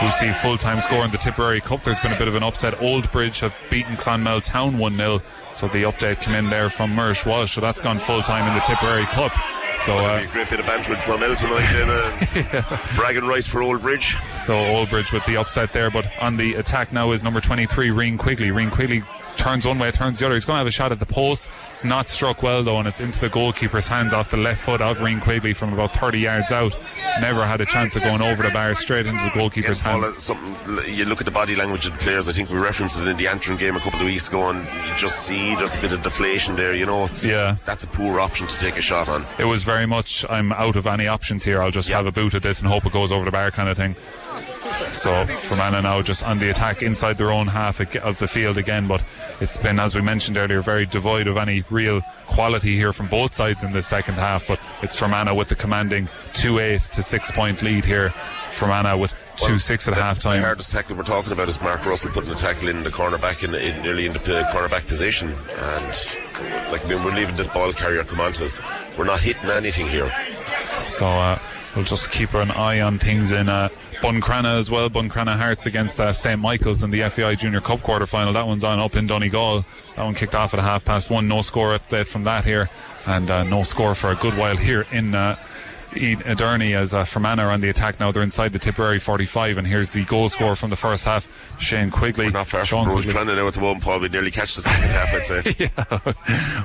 we see full-time score in the Tipperary Cup. There's been a bit of an upset. Old Bridge have beaten Clonmel Town 1-0, so the update came in there from Mersh Walsh, so that's gone full-time in the Tipperary Cup. So a great bit of banter with Clonmel tonight, bragging rights for Old Bridge. So Old Bridge with the upset there, but on the attack now is number 23, Rian Quigley. Rian Quigley turns one way, turns the other. He's going to have a shot at the post. It's not struck well though, and it's into the goalkeeper's hands off the left foot of Rian Quigley from about 30 yards out. Never had a chance of going over the bar, straight into the goalkeeper's hands. You look at the body language of the players. I think we referenced it in the Antrim game a couple of weeks ago, and you just see just a bit of deflation there. That's a poor option to take a shot on. It was very much, I'm out of any options here, I'll just have a boot at this and hope it goes over the bar kind of thing. So Fermanagh now just on the attack inside their own half of the field again, but it's been, as we mentioned earlier, very devoid of any real quality here from both sides in this second half. But it's Fermanagh with the commanding 2-8 to 6-point lead here. Fermanagh with 2-6 at half time. The hardest tackle we're talking about is Mark Russell putting a tackle in the cornerback nearly in the cornerback position, and we're leaving this ball carrier come on to us. We're not hitting anything here. So we'll just keep an eye on things in Buncrana as well. Buncrana Hearts against St. Michael's in the FAI Junior Cup quarter-final. That one's on up in Donegal. That one kicked off at past 1:30. No score update from that here, and no score for a good while here in Ederney as Fermanagh are on the attack now. They're inside the Tipperary 45, and here's the goal score from the first half. Shane Quigley. We're not far from Buncrana now at the moment, Paul. We nearly catch the second half, I'd say. Yeah,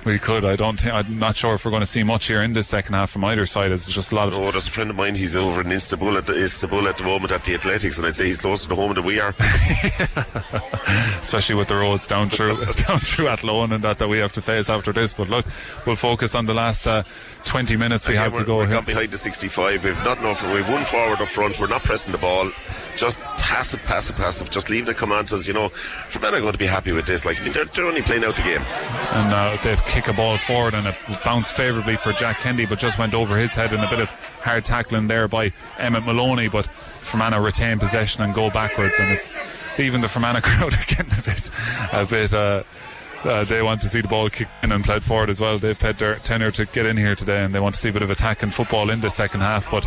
we could. I'm not sure if we're going to see much here in this second half from either side. It's just a lot of... Oh, there's a friend of mine, he's over in Istanbul at the moment at the Athletics, and I'd say he's closer to home than we are. Especially with the roads down through Athlone and that we have to face after this. But look, we'll focus on the last 20 minutes we have to go. We're got behind the 65. We've one forward up front. We're not pressing the ball. Just passive. Just leave it come on to us. Fermanagh are going to be happy with this. They're only playing out the game. And they kick a ball forward, and it bounced favourably for Jack Kendi, but just went over his head, and a bit of hard tackling there by Emmett Maloney. But Fermanagh retain possession and go backwards, and it's even the Fermanagh crowd are getting a bit. They want to see the ball kick in and played forward as well. They've paid their tenure to get in here today, and they want to see a bit of attacking football in the second half, but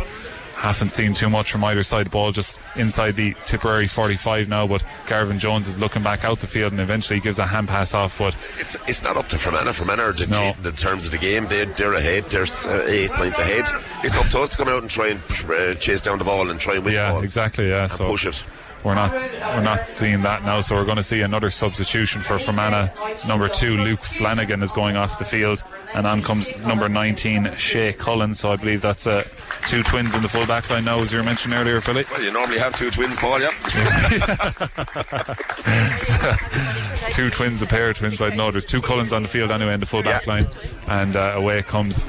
haven't seen too much from either side. The ball just inside the Tipperary 45 now, but Garvin Jones is looking back out the field and eventually gives a hand pass off, but it's not up to Fermanagh. Fermanagh are dictating in terms of the game. They're ahead. They're 8 points ahead. It's up to us to come out and try and chase down the ball and try and win the ball. Exactly, and push it. we're not seeing that now, so we're going to see another substitution for Fermanagh. Number 2, Luke Flanagan, is going off the field, and on comes number 19, Shea Cullen. So I believe that's 2 twins in the full back line now, as you were mentioning earlier, Philly. Well, you normally have 2 twins, Paul, yeah. 2 twins, a pair of twins, I'd know. There's 2 Cullens on the field anyway in the full back line, and away comes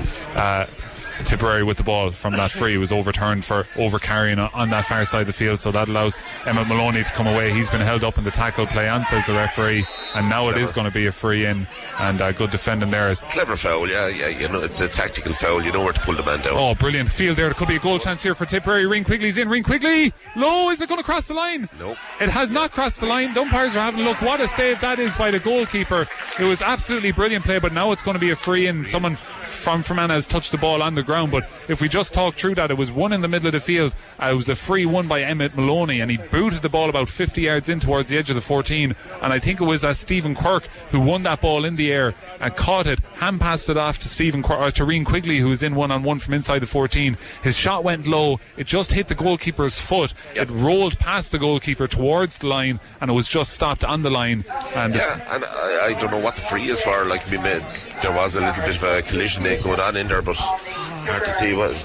Tipperary with the ball from that free. It was overturned for over-carrying on that far side of the field, so that allows Emmett Maloney to come away. He's been held up in the tackle play on, says the referee, and now it is going to be a free in, and good defending there. Clever foul, yeah, you know, it's a tactical foul, you know where to pull the man down. Oh, brilliant field there. There could be a goal chance here for Tipperary. Ring Quigley's in. Ring Quigley, low. Is it going to cross the line? No. It has not crossed the line. The umpires are having a look. What a save that is by the goalkeeper. It was absolutely brilliant play, but now it's going to be a free in. Someone from Fermanagh has touched the ball on the ground, but if we just talk through that, it was one in the middle of the field. It was a free one by Emmett Maloney, and he booted the ball about 50 yards in towards the edge of the 14, and I think it was Stephen Quirk who won that ball in the air and caught it, hand passed it off to to Ring Quigley, who was in one-on-one from inside the 14. His shot went low, it just hit the goalkeeper's foot. It rolled past the goalkeeper towards the line, and it was just stopped on the line. And and I don't know what the free is for. Like, there was a little bit of a collision going on in there, but hard to see what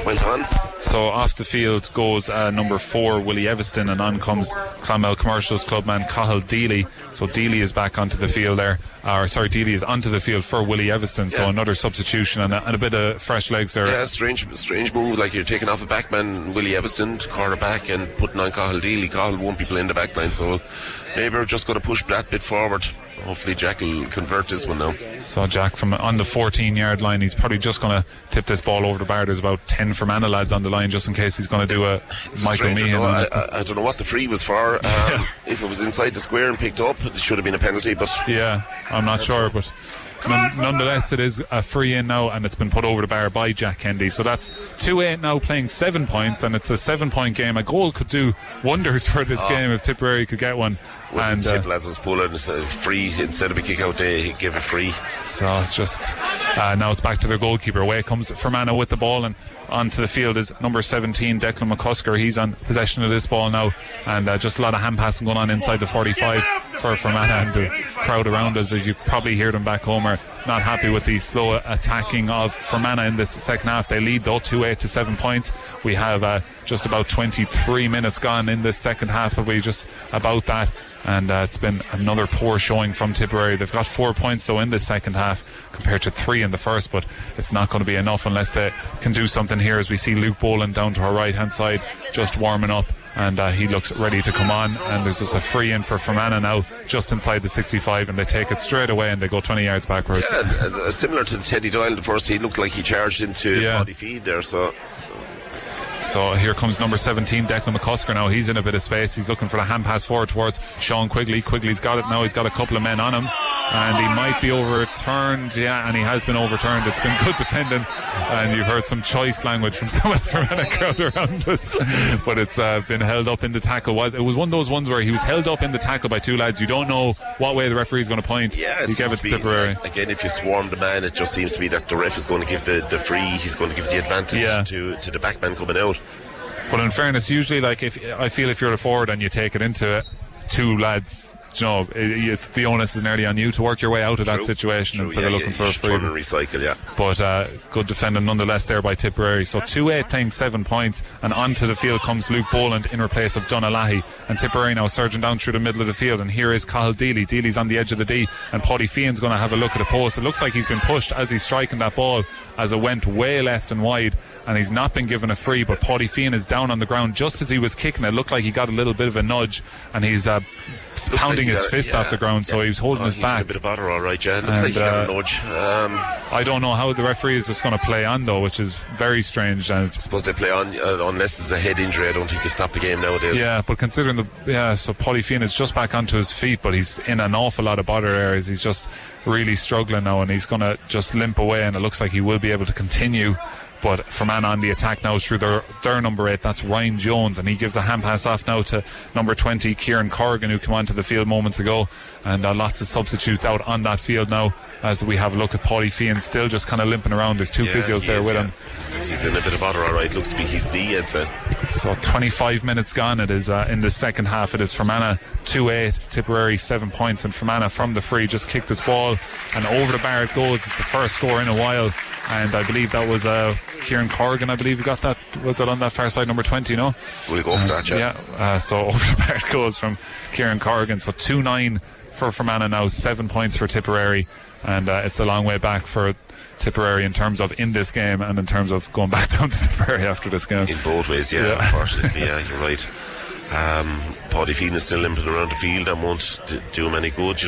went on. So off the field goes number 4, Willie Everston, and on comes Clonmel Commercials clubman Cathal Deely. So Deely is back onto the field there. Deely is onto the field for Willie Everston. So another substitution and a bit of fresh legs there. Yeah, strange move. Like, you're taking off a backman, Willie Everston, quarterback, and putting on Cathal Deely. Cathal won't be playing the back line, so maybe we're just going to push that bit forward. Hopefully Jack will convert this one now. So Jack from on the 14-yard line, he's probably just going to tip this ball over the bar. There's about 10 Fermanagh lads on the line just in case he's going to do a Michael Meehan. I don't know what the free was for. If it was inside the square and picked up, it should have been a penalty. But yeah, I'm not sure, but nonetheless it is a free in now, and it's been put over the bar by Jack Kendy. So that's 2-8 now, playing 7 points, and it's a 7-point game. A goal could do wonders for this game if Tipperary could get one. And Tipp lads was pulling free instead of a kick out, they gave it free. So it's just now it's back to their goalkeeper. Away comes Fermanagh with the ball, and onto the field is number 17, Declan McCusker. He's on possession of this ball now, and just a lot of hand passing going on inside the 45 for Fermanagh, and the crowd around us, as you probably hear them back home, are not happy with the slow attacking of Fermanagh in this second half. They lead though 2-8 to 7 points. We have just about 23 minutes gone in this second half, we just about that, and it's been another poor showing from Tipperary. They've got 4 points though in this second half compared to 3 in the first, but it's not going to be enough unless they can do something here, as we see Luke Boland down to our right hand side just warming up, and he looks ready to come on, and there's just a free in for Fermanagh now just inside the 65, and they take it straight away and they go 20 yards backwards. Yeah, similar to Teddy Doyle the first, he looked like he charged into body feed there. So here comes number 17, Declan McCusker now. He's in a bit of space. He's looking for the hand pass forward towards Sean Quigley. Quigley's got it now. He's got a couple of men on him, and he might be overturned. Yeah, and he has been overturned. It's been good defending, and you've heard some choice language from some of the Fermanagh crowd around us, but it's been held up in the tackle. It was one of those ones where he was held up in the tackle by 2 lads. You don't know what way the referee's going to point. Yeah, he gave it to Tipperary. Again, if you swarm the man, it just seems to be that the ref is going to give the free. He's going to give the advantage to the back man coming out. But in fairness, usually, like, if you're the forward and you take it into 2 lads, you know, it's the onus is nearly on you to work your way out of that situation instead of looking for a free. Turn and recycle, But good defending nonetheless there by Tipperary. So 2-8 playing 7 points, and onto the field comes Luke Boland in replace of Donalahi, and Tipperary now surging down through the middle of the field, and here is Cathal Deely. Deely's on the edge of the D, and Paddy Fian's going to have a look at the post. It looks like he's been pushed as he's striking that ball, as it went way left and wide, and he's not been given a free, but Paddy Fian is down on the ground just as he was kicking. It looked like he got a little bit of a nudge, and he's pounding his fist off the ground, so he was holding his back. A bit of bother, all right, yeah. Looks like he got a nudge. I don't know how the referee is just going to play on though, which is very strange. And I suppose they play on unless it's a head injury. I don't think you stop the game nowadays. Yeah, but considering so Paddy Fian is just back onto his feet, but he's in an awful lot of bother areas. He's just really struggling now, and he's going to just limp away, and it looks like he will be able to continue But Fermanagh on the attack now through their number 8, that's Ryan Jones, and he gives a hand pass off now to number 20, Kieran Corrigan, who came onto the field moments ago. And lots of substitutes out on that field now as we have a look at Paulie Feehan, still just kind of limping around. There's 2 physios there with him. He's in a bit of bother, alright. Looks to be his knee, I'd say. So 25 minutes gone. It is in the second half. It is Fermanagh 2-8, Tipperary 7 points, and Fermanagh from the free just kicked this ball and over the bar it goes. It's the first score in a while, and I believe that was Kieran Corrigan, I believe he got that. Was it on that far side, number 20, no? We'll go for that, yeah. So over the bar it goes from Kieran Corrigan. So 2-9 for Fermanagh now, 7 points for Tipperary, and it's a long way back for Tipperary in terms of in this game and in terms of going back down to Tipperary after this game. In both ways, unfortunately, you're right. Paddy Feehan is still limping around the field and won't do him any good,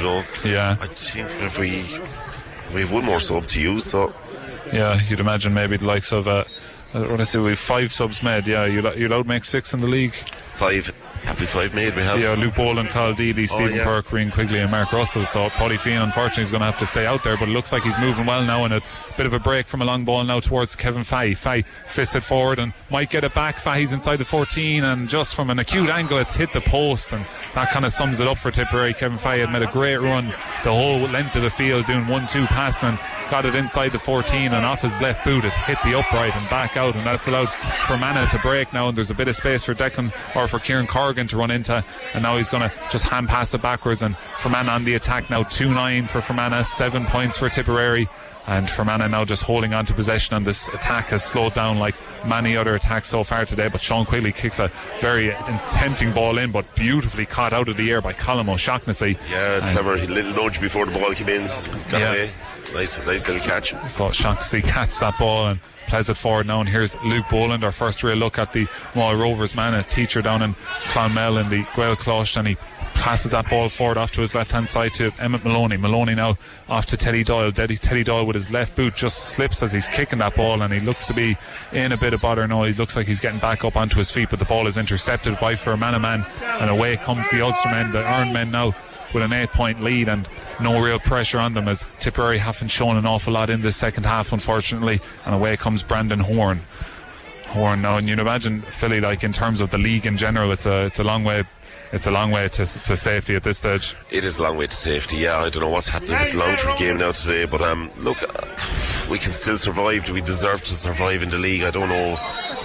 Yeah. I think if we have one more sub to use, so. Yeah, you'd imagine maybe the likes of what I say, we've 5 subs made. Yeah, you allowed make 6 in the league. 5. Have we 5 made? We have. Yeah, Luke Boland, Carl Dealey, Stephen Perk, Rian Quigley and Mark Russell. So Paddy Feehan unfortunately is going to have to stay out there, but it looks like he's moving well now, and a bit of a break from a long ball now towards Kevin Fahey. Fahey fists it forward and might get it back. Fahey's inside the 14, and just from an acute angle it's hit the post, and that kind of sums it up for Tipperary. Kevin Fahey had made a great run the whole length of the field doing 1-2 passing and got it inside the 14, and off his left boot it hit the upright and back out, and that's allowed Fermanagh to break now, and there's a bit of space for Kieran Corrigan to run into, and now he's going to just hand pass it backwards, and Fermanagh on the attack now. 2-9 for Fermanagh, 7 points for Tipperary, and Fermanagh now just holding on to possession, and this attack has slowed down like many other attacks so far today. But Sean Quigley kicks a very tempting ball in, but beautifully caught out of the air by Colm O'Shaughnessy. Yeah, clever little nudge before the ball came in, got away. Nice little catch. So O'Shaughnessy catches that ball and plays it forward now, and here's Luke Boland, our first real look at the Moy Rovers man, a teacher down in Clonmel in the Gael Closh, and he passes that ball forward off to his left hand side to Emmett Maloney now off to Teddy Doyle. Teddy Doyle with his left boot just slips as he's kicking that ball, and he looks to be in a bit of bother now. He looks like he's getting back up onto his feet, but the ball is intercepted by Fermanagh man, and away comes the Ulster men, the Earn men now with an 8-point lead and no real pressure on them, as Tipperary haven't shown an awful lot in this second half, unfortunately, and away comes Brandon Horn now. And you'd imagine, Philly, like in terms of the league in general, it's a long way to safety at this stage. It is a long way to safety, yeah. I don't know what's happening with the Longford game now today, but look, we can still survive. We deserve to survive in the league. I don't know,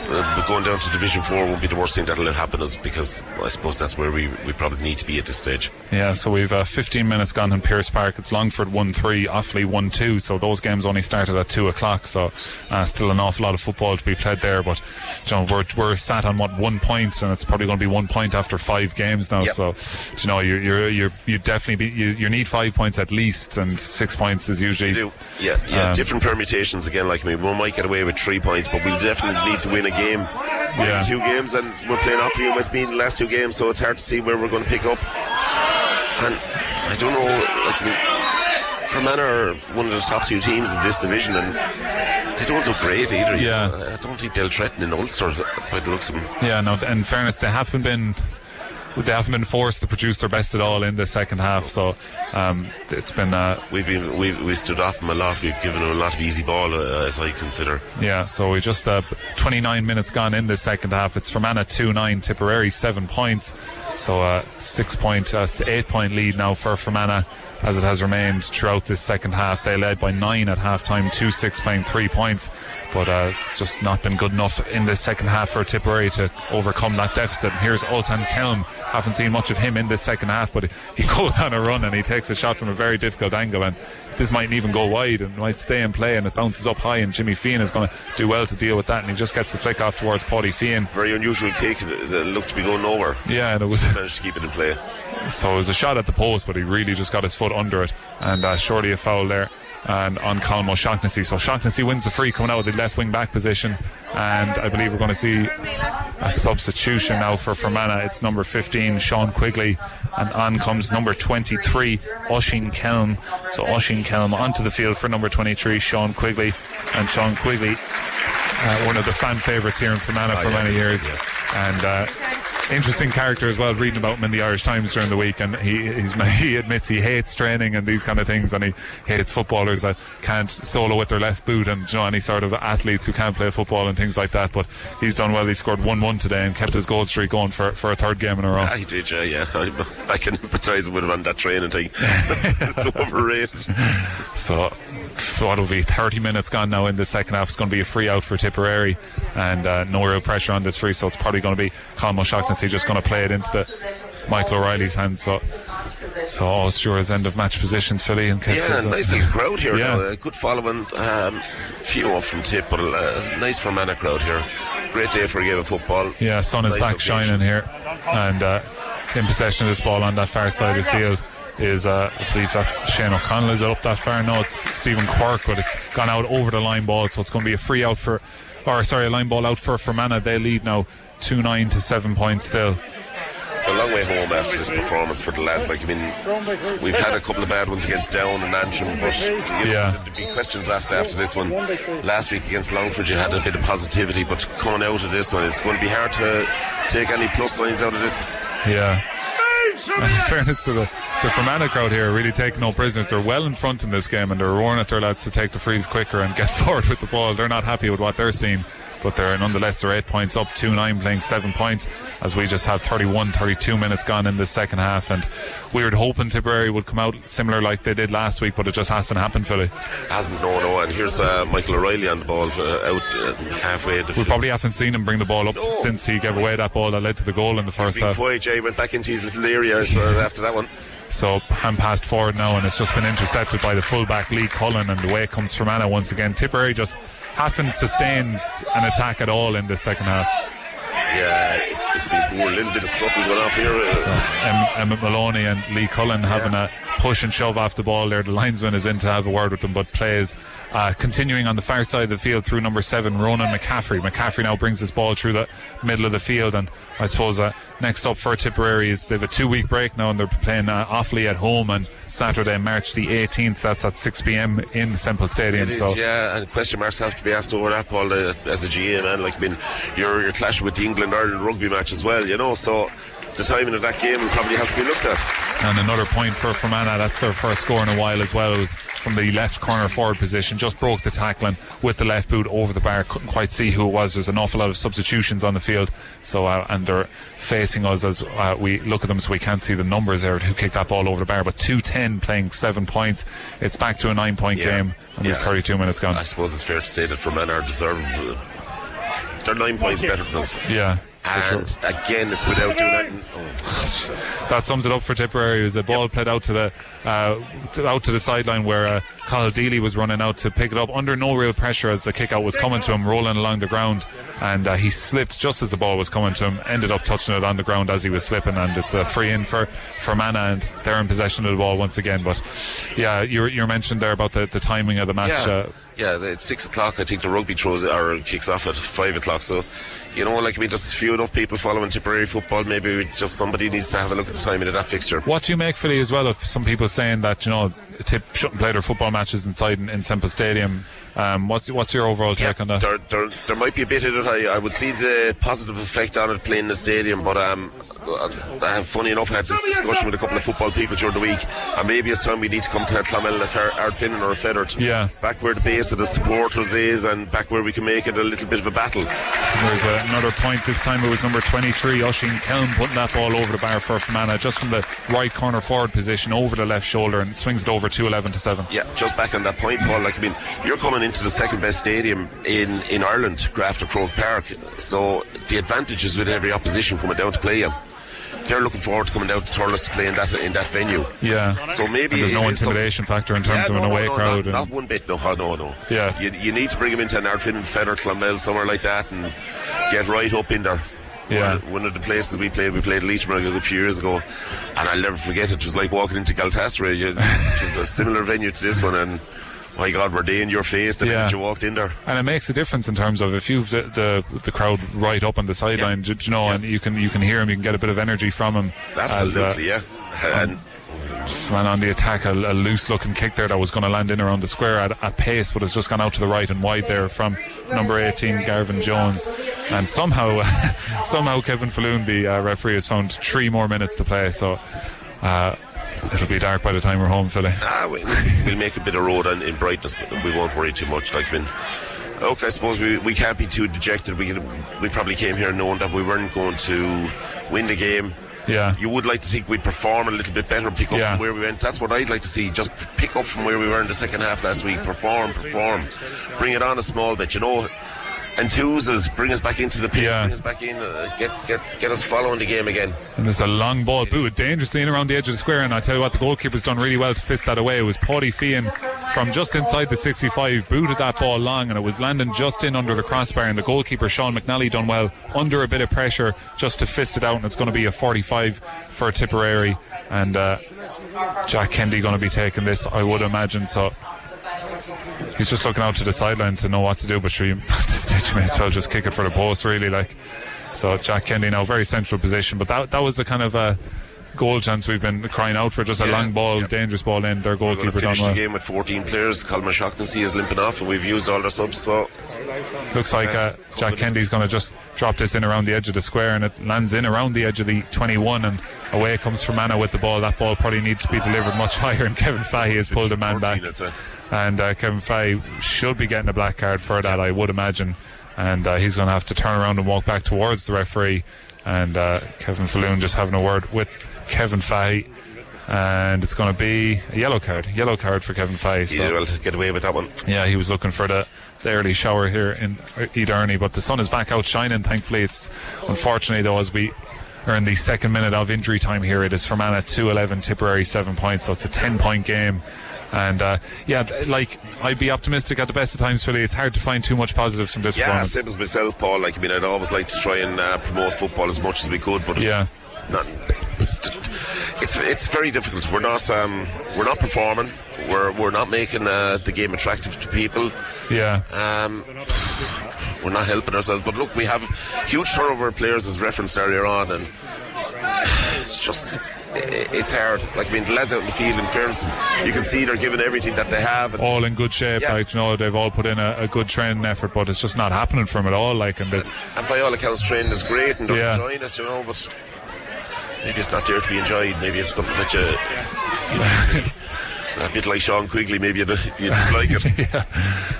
but going down to Division 4 won't be the worst thing that'll happen us, because I suppose that's where we probably need to be at this stage. Yeah, so we've 15 minutes gone in Pearse Park. It's Longford 1-3, Offaly 1-2, so those games only started at 2 o'clock, so still an awful lot of football to be played there. But we're sat on 1 point, and it's probably going to be 1 point after 5 games now. Yep. So you definitely you need 5 points at least, and 6 points is usually. You do. Yeah. Different permutations again. Like, I mean, we might get away with 3 points, but we definitely need to win a game. Yeah. 2 games, and we're playing Offaly and Westmeath in the last 2 games, so it's hard to see where we're going to pick up. And I don't know, like, Fermanagh are one of the top 2 teams in this division, and they don't look great either. Yeah. I don't think they'll threaten in Ulster by the looks of them. Yeah, no, in fairness, they haven't been forced to produce their best at all in the second half, so it's been we stood off them a lot. We've given them a lot of easy ball, as I consider. Yeah, so we just 29 minutes gone in the second half. It's Fermanagh 2-9, Tipperary 7 points, so 8-point lead now for Fermanagh, as it has remained throughout this second half. They led by 9 at half time, 2-6 playing 3 points, but it's just not been good enough in this second half for Tipperary to overcome that deficit. And here's Oltan Kelm. Haven't seen much of him in this second half, but he goes on a run and he takes a shot from a very difficult angle, and this mightn't even go wide and might stay in play, and it bounces up high, and Jimmy Feehan is going to do well to deal with that, and he just gets the flick off towards Paddy Feehan. Very unusual kick that looked to be going nowhere. Yeah, and it was managed to keep it in play. So it was a shot at the post, but he really just got his foot under it, and surely a foul there and on Colm O'Shaughnessy. So O'Shaughnessy wins the free coming out of the left wing back position, and I believe we're going to see a substitution now for Fermanagh. It's number 15, Sean Quigley, and on comes number 23, Oisín Kelm. So Oisín Kelm onto the field for number 23, Sean Quigley, and Sean Quigley, one of the fan favourites here in Fermanagh for many years, and interesting character as well, reading about him in the Irish Times during the week, and he admits he hates training and these kind of things, and he hates footballers that can't solo with their left boot, and any sort of athletes who can't play football and things like that. But he's done well. He scored 1-1 today and kept his goal streak going for a third game in a row. He did, yeah. I can empathise with him on that training thing. It's overrated. So what will be 30 minutes gone now in the second half. It's going to be a free out for Tipperary, and no real pressure on this free, so it's probably going to be Colm O'Shaughnessy just going to play it into the Michael O'Reilly's hands. So all Stuart's end of match positions, Philly, in case nice little crowd here now. A good following, few off from Tipp, but a nice Fermanagh crowd here. Great day for a game of football. Yeah, sun is back shining here, and in possession of this ball on that far side of the field is I believe that's Shane O'Connell. Is it up that far? No, it's Stephen Quirk, but it's gone out over the line ball, so it's going to be a free out a line ball out for Fermanagh. They lead now 2-9 to 7 points still. It's a long way home after this performance for the lads. We've had a couple of bad ones against Down and Antrim, but there'd be questions asked after this one. Last week against Longford you had a bit of positivity, but coming out of this one it's going to be hard to take any plus signs out of this. Yeah. And in fairness to the Fermanagh crowd here, really taking no prisoners. They're well in front in this game, and they're roaring at their lads to take the frees quicker and get forward with the ball. They're not happy with what they're seeing, but they're 8 points up, 2-9 playing 7 points, as we just have 32 minutes gone in this second half. And we were hoping Tipperary would come out similar like they did last week, but it just hasn't happened, Philly. Hasn't, no. And here's Michael O'Reilly on the ball out halfway. We probably haven't seen him bring the ball up since he gave away that ball that led to the goal in the first half. He went back into his little area after that one. So hand passed forward now, and it's just been intercepted by the fullback Lee Cullen, and away comes Fermanagh once again. Tipperary just haven't sustained an attack at all in the second half. Yeah, it's been poor. A little bit of scuffle going off here. So Emmett Maloney and Lee Cullen having a push and shove off the ball there. The linesman is in to have a word with them, but plays continuing on the far side of the field through number 7, Ronan McCaffrey. McCaffrey now brings this ball through the middle of the field, and I suppose next up for Tipperary is they've a 2-week break now, and they're playing Offaly at home on Saturday, March the 18th. That's at 6 p.m. in Semple Stadium. It is, and question marks have to be asked over that, Paul, as a GA man. You're clashing with the England-Ireland rugby match as well, so the timing of that game will probably have to be looked at. And another point for Fermanagh. That's their first score in a while as well. It was from the left corner forward position, just broke the tackling with the left boot over the bar. Couldn't quite see who it was. There's an awful lot of substitutions on the field, so and they're facing us as we look at them, so we can't see the numbers there who kicked that ball over the bar. But 2-10 playing 7 points. It's back to a 9-point game, and we've 32 minutes gone. I suppose it's fair to say that Fermanagh are deserving. They're 9 points better than us. Yeah. And again, it's without doing that. That sums it up for Tipperary. It was a ball played out to the sideline where Cathal Deely was running out to pick it up under no real pressure as the kick out was coming to him, rolling along the ground, and he slipped just as the ball was coming to him, ended up touching it on the ground as he was slipping, and it's a free in for Fermanagh, and they're in possession of the ball once again. But yeah, you mentioned there about the timing of the match. It's 6 o'clock. I think the rugby kicks off at 5 o'clock. So, just few enough people following Tipperary football. Maybe somebody needs to have a look at the timing of that fixture. What do you make, Philly, as well, of some people saying that Tip shouldn't play their football matches inside in Semple Stadium? What's your overall take on that? There might be a bit of it. I would see the positive effect on it playing in the stadium, but funny enough, I had this discussion with a couple of football people during the week, and maybe it's time we need to come to Clonmel, Ardfinnan or a Feathert, back where the base of the supporters is, and back where we can make it a little bit of a battle. There's another point. This time it was number 23, Oisín Kelm, putting that ball over the bar for Fermanagh, just from the right corner forward position over the left shoulder, and swings it over to 11 to 7. Yeah, just back on that point, Paul. You're coming into the second best stadium in Ireland, Grafton Croke Park, so the advantage is with every opposition coming down to play you. They're looking forward to coming down to Thurles to play in that venue. Yeah. So maybe and there's no intimidation factor in terms of an away crowd. Not one bit. No. Yeah. You need to bring them into an Ardfinnan, Feathert, Clonmel, somewhere like that, and get right up in there. Yeah. One of the places we played Leitchburg a few years ago, and I'll never forget it. It was like walking into Galatasaray. It was a similar venue to this one, and my God, were they in your face the minute you walked in there. And it makes a difference in terms of if you've the crowd right up on the sideline, and you can hear him, you can get a bit of energy from him. Absolutely, and ran on the attack, a loose looking kick there that was going to land in around the square at pace, but it's just gone out to the right and wide there from number 18 Garvin Jones, and somehow Kevin Falloon, the referee, has found 3 more minutes to play, so it'll be dark by the time we're home, Philly. We'll make a bit of road in brightness, but we won't worry too much. Like, I suppose we can't be too dejected. We probably came here knowing that we weren't going to win the game. Yeah. You would like to think we'd perform a little bit better, pick up from where we went. That's what I'd like to see. Just pick up from where we were in the second half last week. Perform. Bring it on a small bit, enthuse us, bring us back into the pitch, bring us back in, get us following the game again. And there's a long ball booted dangerously in around the edge of the square, and I tell you what, the goalkeeper's done really well to fist that away. It was Paddy Feehan from just inside the 65, booted that ball long, and it was landing just in under the crossbar, and the goalkeeper Sean McNally done well under a bit of pressure just to fist it out, and it's going to be a 45 for Tipperary, and Jack Kennedy going to be taking this, I would imagine. So he's just looking out to the sideline to know what to do, but sure, at this stage you may as well just kick it for the post, really. So Jack Kennedy now very central position, but that was a kind of a goal chance we've been crying out for, just a long ball, dangerous ball in. Their goalkeeper done well. The game with 14 players. Colin Shaughnessy is limping off, and we've used all their subs, so looks like Jack Kennedy's going to just drop this in around the edge of the square, and it lands in around the edge of the 21, and away comes Fermanagh with the ball. That ball probably needs to be delivered much higher, and Kevin Fahey has pulled a man back, and Kevin Fahey should be getting a black card for that, I would imagine, and he's going to have to turn around and walk back towards the referee, and Kevin Falloon just having a word with Kevin Fahey, and it's going to be a yellow card for Kevin Fahey. So well to get away with that one. Yeah, he was looking for the early shower here in Ederney, but the sun is back out shining, thankfully. It's unfortunately though, as we are in the second minute of injury time here, it is Fermanagh 2-11, Tipperary 7 points, so it's a 10-point game. And I'd be optimistic at the best of times, Philly. It's hard to find too much positives from this performance. Same as myself, Paul. I'd always like to try and promote football as much as we could, but it's very difficult. We're not performing. We're not making the game attractive to people. Yeah. We're not helping ourselves. But look, we have huge turnover of players, as referenced earlier on, and it's hard. The lads out in the field, in fairness, you can see they're giving everything that they have. All in good shape. They've all put in a good training effort, but it's just not happening for them at all. And by all accounts, training is great, and they're enjoying it, but maybe it's not there to be enjoyed. Maybe it's something that a bit like Sean Quigley, maybe you dislike it.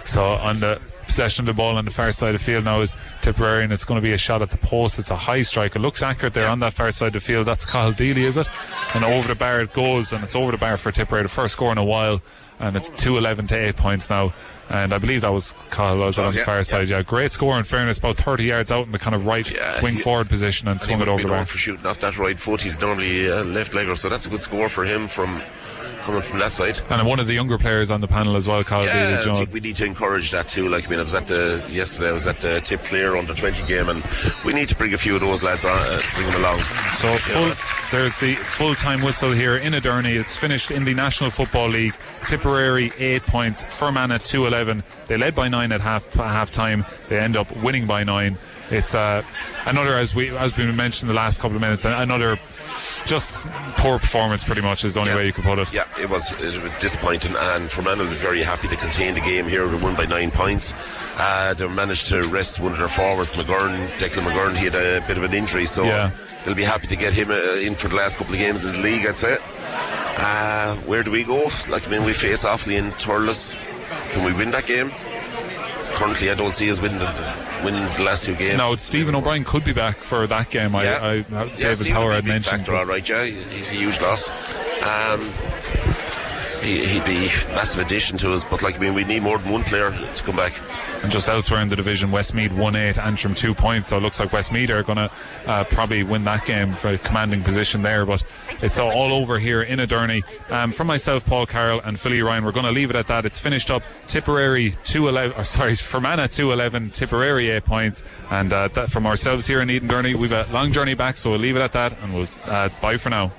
So on the possession of the ball on the far side of the field now is Tipperary, and it's going to be a shot at the post. It's a high strike. It looks accurate there on that far side of the field. That's Cathal Deely, is it? And over the bar it goes, and it's over the bar for Tipperary, the first score in a while, and it's 2-11 to 8 points now. And I believe that was Cathal on the far side. Great score, in fairness, about 30 yards out in the kind of right wing forward position, and swung it over the bar. For shooting off that right foot, he's normally left legger, so that's a good score for him coming from that side. And one of the younger players on the panel as well, Cathal Deely. I think we need to encourage that too. I was at yesterday I was at the Tipp Clare under 20 game, and we need to bring a few of those lads on, bring them along. So there's the full-time whistle here in Ederney. It's finished in the National Football League. Tipperary 8 points, Fermanagh 2-11. They led by 9 at half time. They end up winning by 9. It's another, as we mentioned the last couple of minutes, another just poor performance, pretty much is the only way you could put it. Yeah, it was disappointing, and Fermanagh was very happy to contain the game here. They won by 9 points. They managed to rest one of their forwards, Declan McGurn. He had a bit of an injury, so they'll be happy to get him in for the last couple of games in the league, I'd say. Where do we go? We face Offaly in Thurles. Can we win that game? Currently, I don't see us winning the last 2 games. No, Stephen O'Brien could be back for that game. David Power had mentioned. Factor, all right, he's a huge loss. He'd be a massive addition to us, but we need more than one player to come back. And just elsewhere in the division, Westmeath 1-8, Antrim 2 points, so it looks like Westmeath are going to probably win that game for a commanding position there, but it's all over here in Ederney. From myself, Paul Carroll, and Philly Ryan, we're going to leave it at that. It's finished up. Fermanagh 2-11, Tipperary 8 points, and that from ourselves here in Ederney. We've a long journey back, so we'll leave it at that, and we'll bye for now.